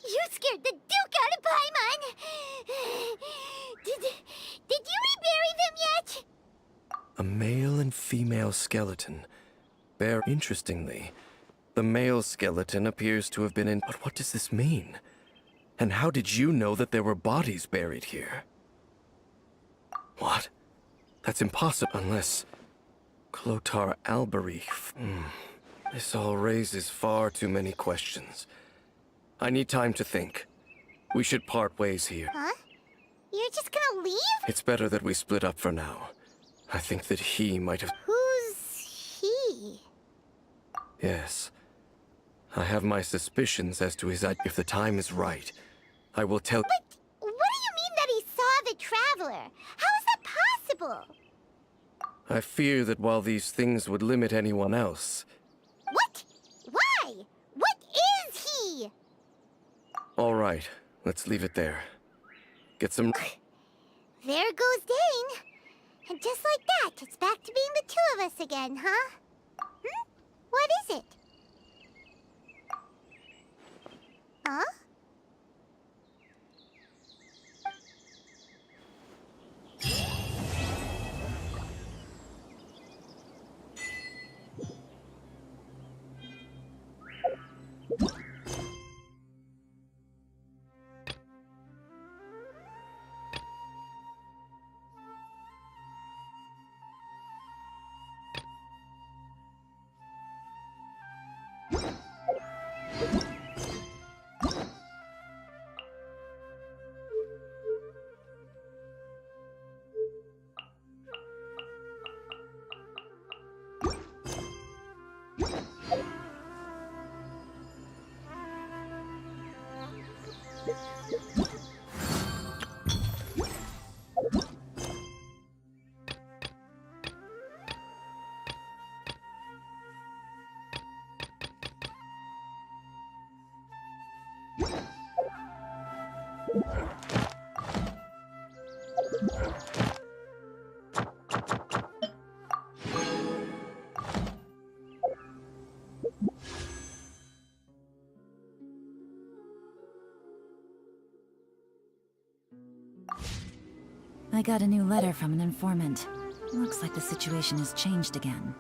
You scared the Duke out of Paimon! Did you rebury them yet? A male and female skeleton. Interestingly, the male skeleton appears to have been in... But what does this mean? And how did you know that there were bodies buried here? What? That's impossible unless... Clotar Alberich. This all raises far too many questions. I need time to think. We should part ways here. Huh? You're just gonna leave? It's better that we split up for now. I think that he might have... Who's he? Yes. I have my suspicions as to his... If the time is right, I will tell... But what do you mean that he saw the Traveler? How is that possible? I fear that while these things would limit anyone else... What? Why? What is he? All right, let's leave it there. Get some... There goes Dane. And just like that, it's back to being the two of us again, huh? What is it? Huh? I got a new letter from an informant. Looks like the situation has changed again.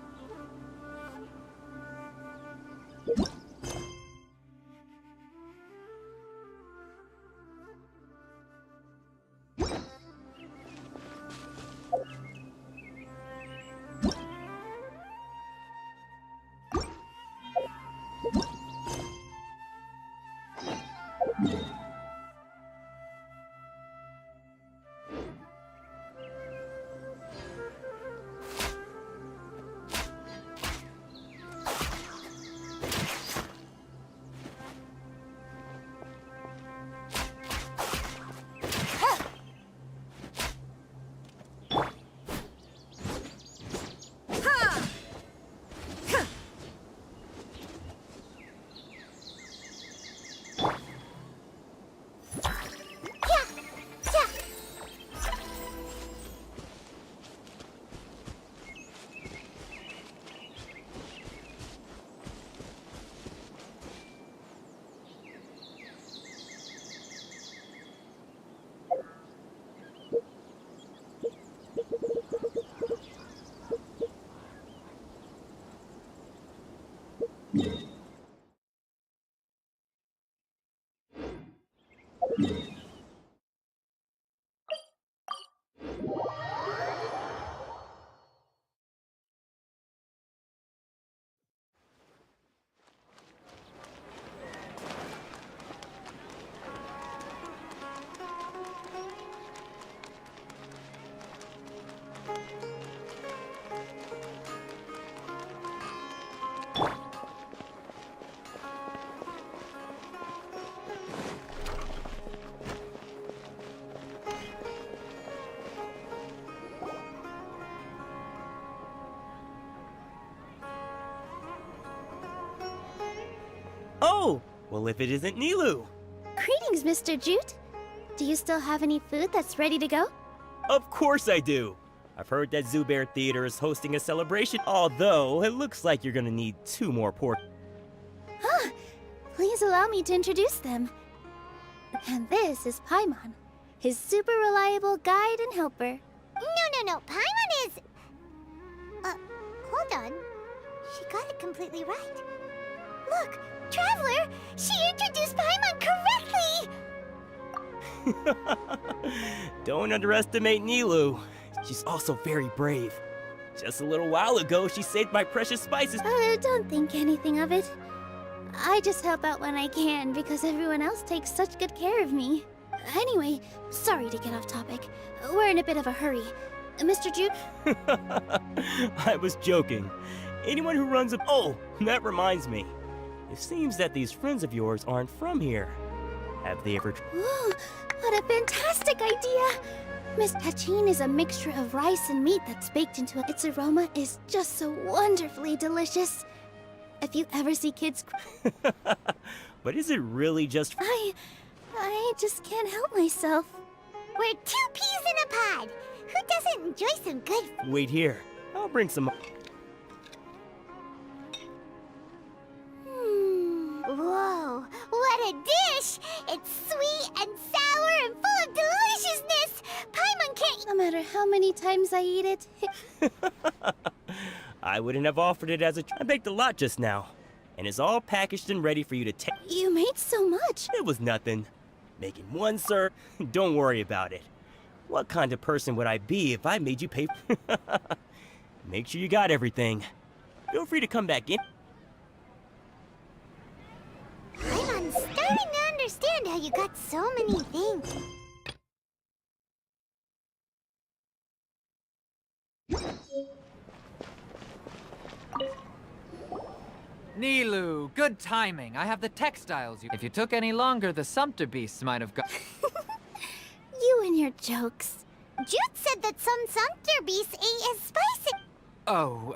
Oh! Well, if it isn't Nilu! Greetings, Mr. Jute. Do you still have any food that's ready to go? Of course I do! I've heard that Zubair Theater is hosting a celebration, although it looks like you're gonna need 2 more pork. Huh. Please allow me to introduce them. And this is Paimon, his super reliable guide and helper. No. Paimon is... hold on. She got it completely right. Look, Traveler! She introduced Paimon correctly! Don't underestimate Nilu. She's also very brave. Just a little while ago, she saved my precious spices. Don't think anything of it. I just help out when I can because everyone else takes such good care of me. Anyway, sorry to get off topic. We're in a bit of a hurry. Mr. Jute? I was joking. Anyone who runs a... Oh, that reminds me. It seems that these friends of yours aren't from here. Have they ever... Ooh, what a fantastic idea! Miss Tachin is a mixture of rice and meat that's baked into it. Its aroma is just so wonderfully delicious. If you ever see kids... But is it really just... I just can't help myself. We're 2 peas in a pod. Who doesn't enjoy some good... Wait here. I'll bring some... Whoa, what a dish! It's sweet and sour and full of deliciousness! Paimon can't... No matter how many times I eat it... I wouldn't have offered it as a... I baked a lot just now. And it's all packaged and ready for you to take. You made so much. It was nothing. Making one, sir. Don't worry about it. What kind of person would I be if I made you pay... Make sure you got everything. Feel free to come back in. I'm starting to understand how you got so many things. Nilu, good timing. I have the textiles. If you took any longer, the Sumpter beasts might have got... You and your jokes. Jute said that some Sumpter beasts ate his spicy... Oh,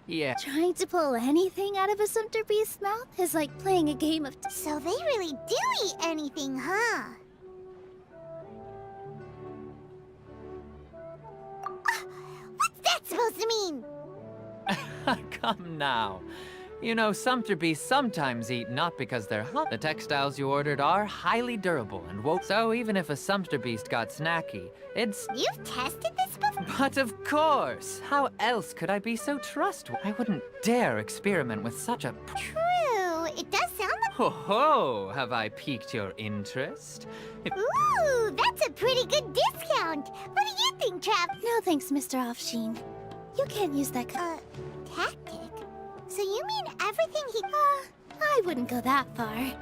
yeah. Trying to pull anything out of a Sumpter beast's mouth is like playing a game of... So they really do eat anything, huh? What's that supposed to mean? Come now. You know, sumpter bees sometimes eat not because they're hungry. The textiles you ordered are highly durable and won't. So even if a sumpter beast got snacky, it's... You've tested this before? But of course! How else could I be so trustworthy? I wouldn't dare experiment with such a... True, it does sound like... Ho ho! Have I piqued your interest? Ooh, that's a pretty good discount. What do you think, Trav? No thanks, Mr. Offsheen. You can't use that tactic? So you mean everything he... I wouldn't go that far.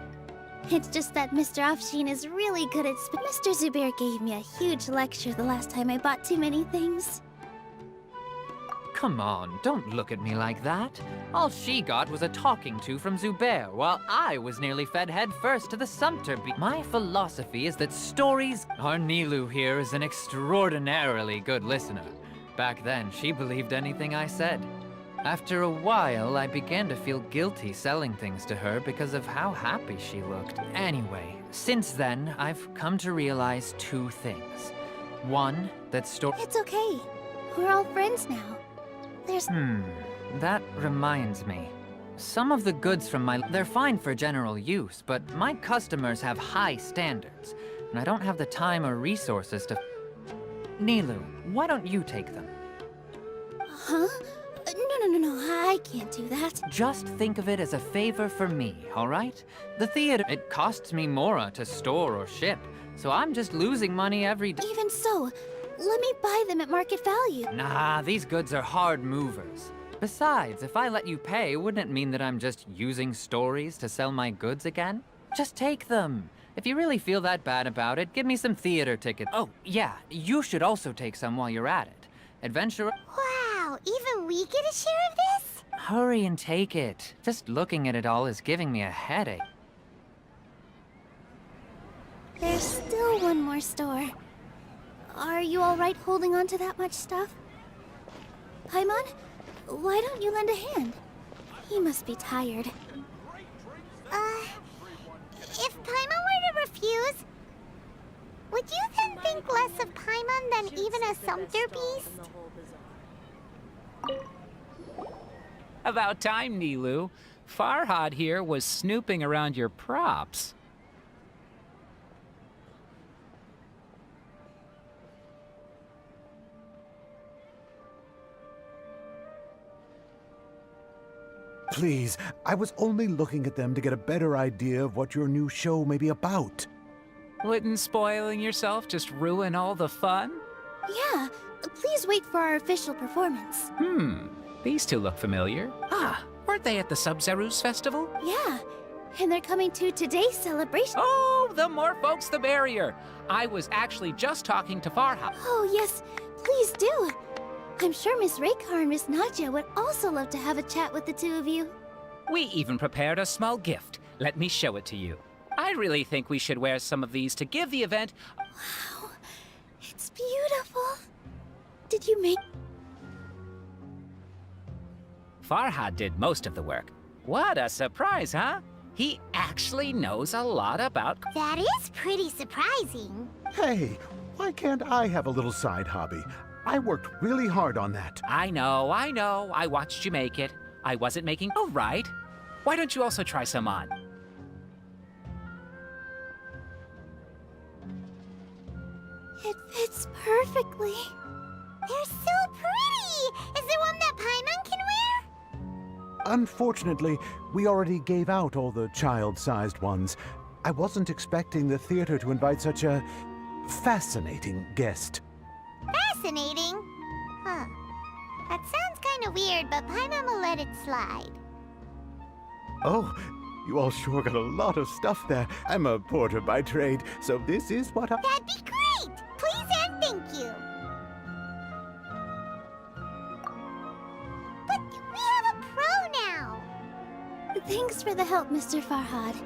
It's just that Mr. Offsheen is really good at Mr. Zubair gave me a huge lecture the last time I bought too many things. Come on, don't look at me like that. All she got was a talking to from Zubair, while I was nearly fed head first to the sumpter bee. My philosophy is that stories... Our Nilu here is an extraordinarily good listener. Back then, she believed anything I said. After a while, I began to feel guilty selling things to her because of how happy she looked. Anyway, since then, I've come to realize two things. One, that It's okay. We're all friends now. There's... That reminds me. Some of the goods from they're fine for general use, but my customers have high standards, and I don't have the time or resources to... Nilu, why don't you take them? Huh? No, I can't do that. Just think of it as a favor for me, all right? The theater, it costs me more to store or ship, so I'm just losing money every day. Even so, let me buy them at market value. Nah, these goods are hard movers. Besides, if I let you pay, wouldn't it mean that I'm just using stories to sell my goods again? Just take them. If you really feel that bad about it, give me some theater tickets. Oh, yeah, you should also take some while you're at it. Adventure... Wow, even we get a share of this? Hurry and take it. Just looking at it all is giving me a headache. There's still one more store. Are you all right holding on to that much stuff? Paimon, why don't you lend a hand? He must be tired. If Paimon were to refuse, would you then think less of Paimon than even a sumpter beast? About time, Nilu. Farhad here was snooping around your props. Please, I was only looking at them to get a better idea of what your new show may be about. Wouldn't spoiling yourself just ruin all the fun? Yeah, please wait for our official performance. These two look familiar. Weren't they at the Sub-Zerus festival? Yeah, and they're coming to today's celebration. Oh, the more folks the merrier. I was actually just talking to Farha. Oh, yes, please do. I'm sure Miss Raykar and Miss Nadja would also love to have a chat with the two of you. We even prepared a small gift. Let me show it to you. I really think we should wear some of these to give the event... Wow, it's beautiful. Did you make... Farhad did most of the work. What a surprise, huh? He actually knows a lot about... That is pretty surprising. Hey, why can't I have a little side hobby? I worked really hard on that. I know. I watched you make it. I wasn't making... Oh, right. Why don't you also try some on? It fits perfectly. They're so pretty! Is there one that Paimon can wear? Unfortunately, we already gave out all the child-sized ones. I wasn't expecting the theater to invite such a fascinating guest. Fascinating? Huh. That sounds kind of weird, but Paimon will let it slide. Oh, you all sure got a lot of stuff there. I'm a porter by trade, so this is what I... That'd be great! Please and thank you. But we have a pro now. Thanks for the help, Mr. Farhad.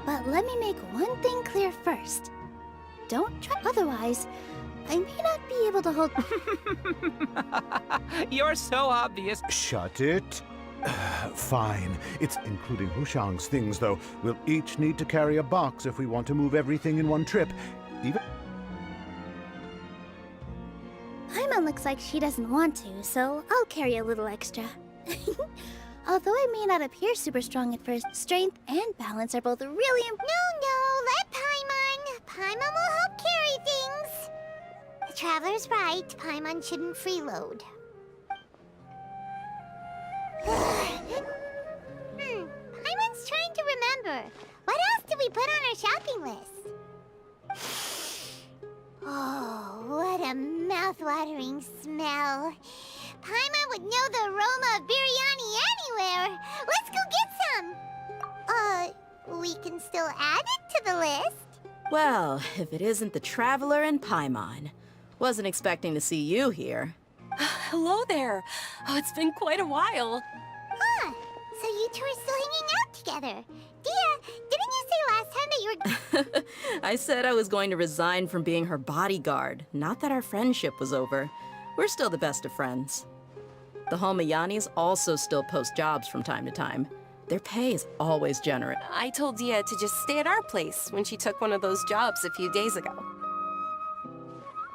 But let me make one thing clear first. Don't try... Otherwise, I may not be able to hold... You're so obvious. Shut it. Fine. It's including Hushang's things, though. We'll each need to carry a box if we want to move everything in one trip. Even... Paimon looks like she doesn't want to, so I'll carry a little extra. Although I may not appear super strong at first, strength and balance are both really No, let Paimon. Paimon will help carry things. The Traveler's right. Paimon shouldn't freeload. Paimon's trying to remember. What else did we put on our shopping list? Oh, what a mouth-watering smell. Paimon would know the aroma of biryani anywhere. Let's go get some. We can still add it to the list. Well, if it isn't the Traveler and Paimon. Wasn't expecting to see you here. Hello there. Oh, it's been quite a while. Huh. So you two are still hanging out together. Dia, didn't you say last time that you were... I said I was going to resign from being her bodyguard, not that our friendship was over. We're still the best of friends. The Holmayanis also still post jobs from time to time. Their pay is always generous. I told Dia to just stay at our place when she took one of those jobs a few days ago.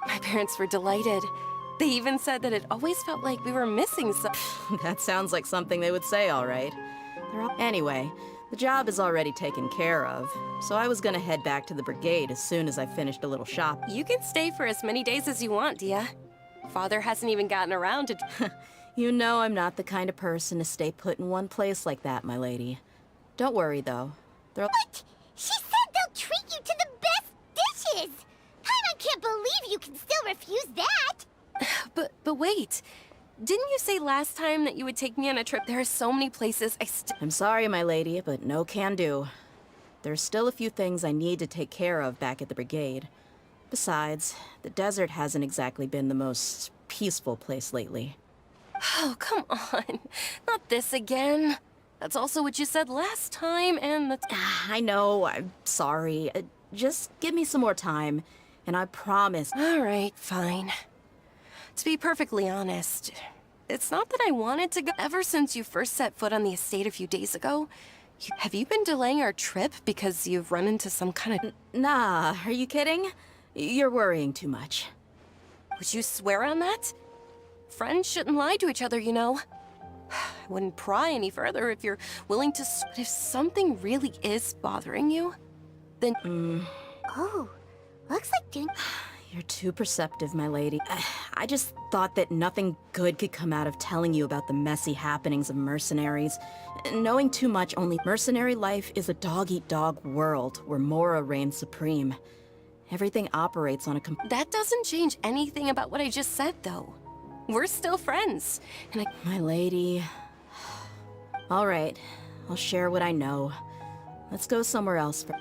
My parents were delighted. They even said that it always felt like we were missing something. That sounds like something they would say, all right. Anyway, the job is already taken care of, so I was gonna head back to the brigade as soon as I finished a little shop. You can stay for as many days as you want, Dia. Father hasn't even gotten around to... You know I'm not the kind of person to stay put in one place like that, my lady. Don't worry, though. What? She said they'll treat you to the best dishes! Paimon can't believe you can still refuse that! But wait. Didn't you say last time that you would take me on a trip? There are so many places I'm sorry, my lady, but no can do. There's still a few things I need to take care of back at the brigade. Besides, the desert hasn't exactly been the most peaceful place lately. Oh, come on. Not this again. That's also what you said last time, and I know, I'm sorry. Just give me some more time, and I promise... All right, fine. To be perfectly honest, it's not that I wanted to go. Ever since you first set foot on the estate a few days ago, have you been delaying our trip because you've run into some kind of... Nah, are you kidding? You're worrying too much. Would you swear on that? Friends shouldn't lie to each other, you know. I wouldn't pry any further if you're willing to... But if something really is bothering you, then... Oh, looks like doing... You're too perceptive, my lady. I just thought that nothing good could come out of telling you about the messy happenings of mercenaries. Knowing too much only... Mercenary life is a dog-eat-dog world where Mora reigns supreme. Everything operates on a... That doesn't change anything about what I just said, though. We're still friends, and My lady... All right, I'll share what I know. Let's go somewhere else for...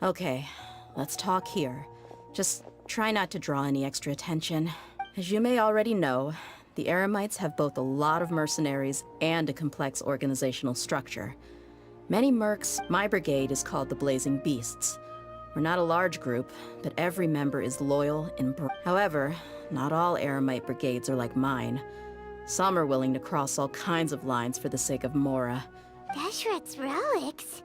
Okay, let's talk here. Just try not to draw any extra attention. As you may already know, the Eremites have both a lot of mercenaries and a complex organizational structure. Many mercs, my brigade is called the Blazing Beasts. We're not a large group, but every member is loyal and However, not all Eremite brigades are like mine. Some are willing to cross all kinds of lines for the sake of Mora. Deshret's relics?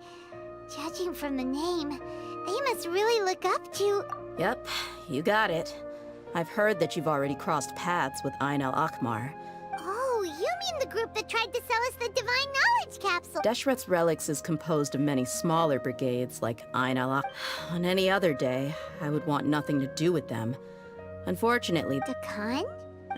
Judging from the name, they must really look up to... Yep, you got it. I've heard that you've already crossed paths with Ain al-Akmar. Oh, you mean the group that tried to sell us the Divine Knowledge Capsule? Deshret's relics is composed of many smaller brigades like Ain al-Akmar. On any other day, I would want nothing to do with them. Unfortunately... The Khan?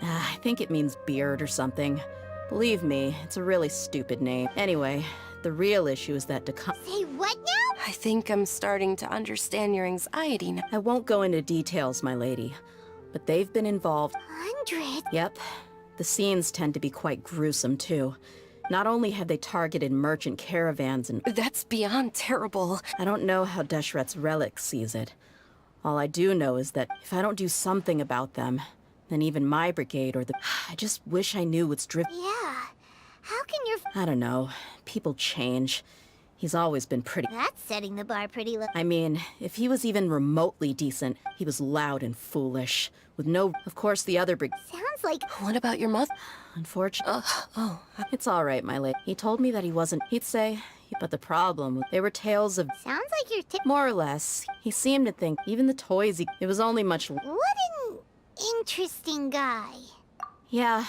I think it means beard or something. Believe me, it's a really stupid name. Anyway, the real issue is that Say what now? I think I'm starting to understand your anxiety now. I won't go into details, my lady, but they've been involved. 100? Yep. The scenes tend to be quite gruesome, too. Not only have they targeted merchant caravans and... That's beyond terrible. I don't know how Deshret's relic sees it. All I do know is that if I don't do something about them, then even my brigade or the... I just wish I knew what's driven... Yeah. How can your... I don't know. People change. He's always been pretty... That's setting the bar pretty low. I mean, if he was even remotely decent, he was loud and foolish. With no... Of course, the other brig... Sounds like... What about your mother? Unfortunately... It's all right, my lady. He told me that he wasn't... He'd say... But the problem... They were tales of... Sounds like you're... More or less. He seemed to think even the toys he... It was only much... What an interesting guy. Yeah,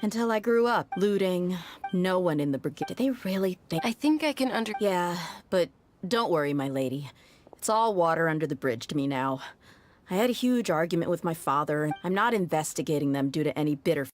until I grew up. Looting, no one in the brigade. Did they really think... I think I can Yeah, but don't worry, my lady. It's all water under the bridge to me now. I had a huge argument with my father, and I'm not investigating them due to any bitter...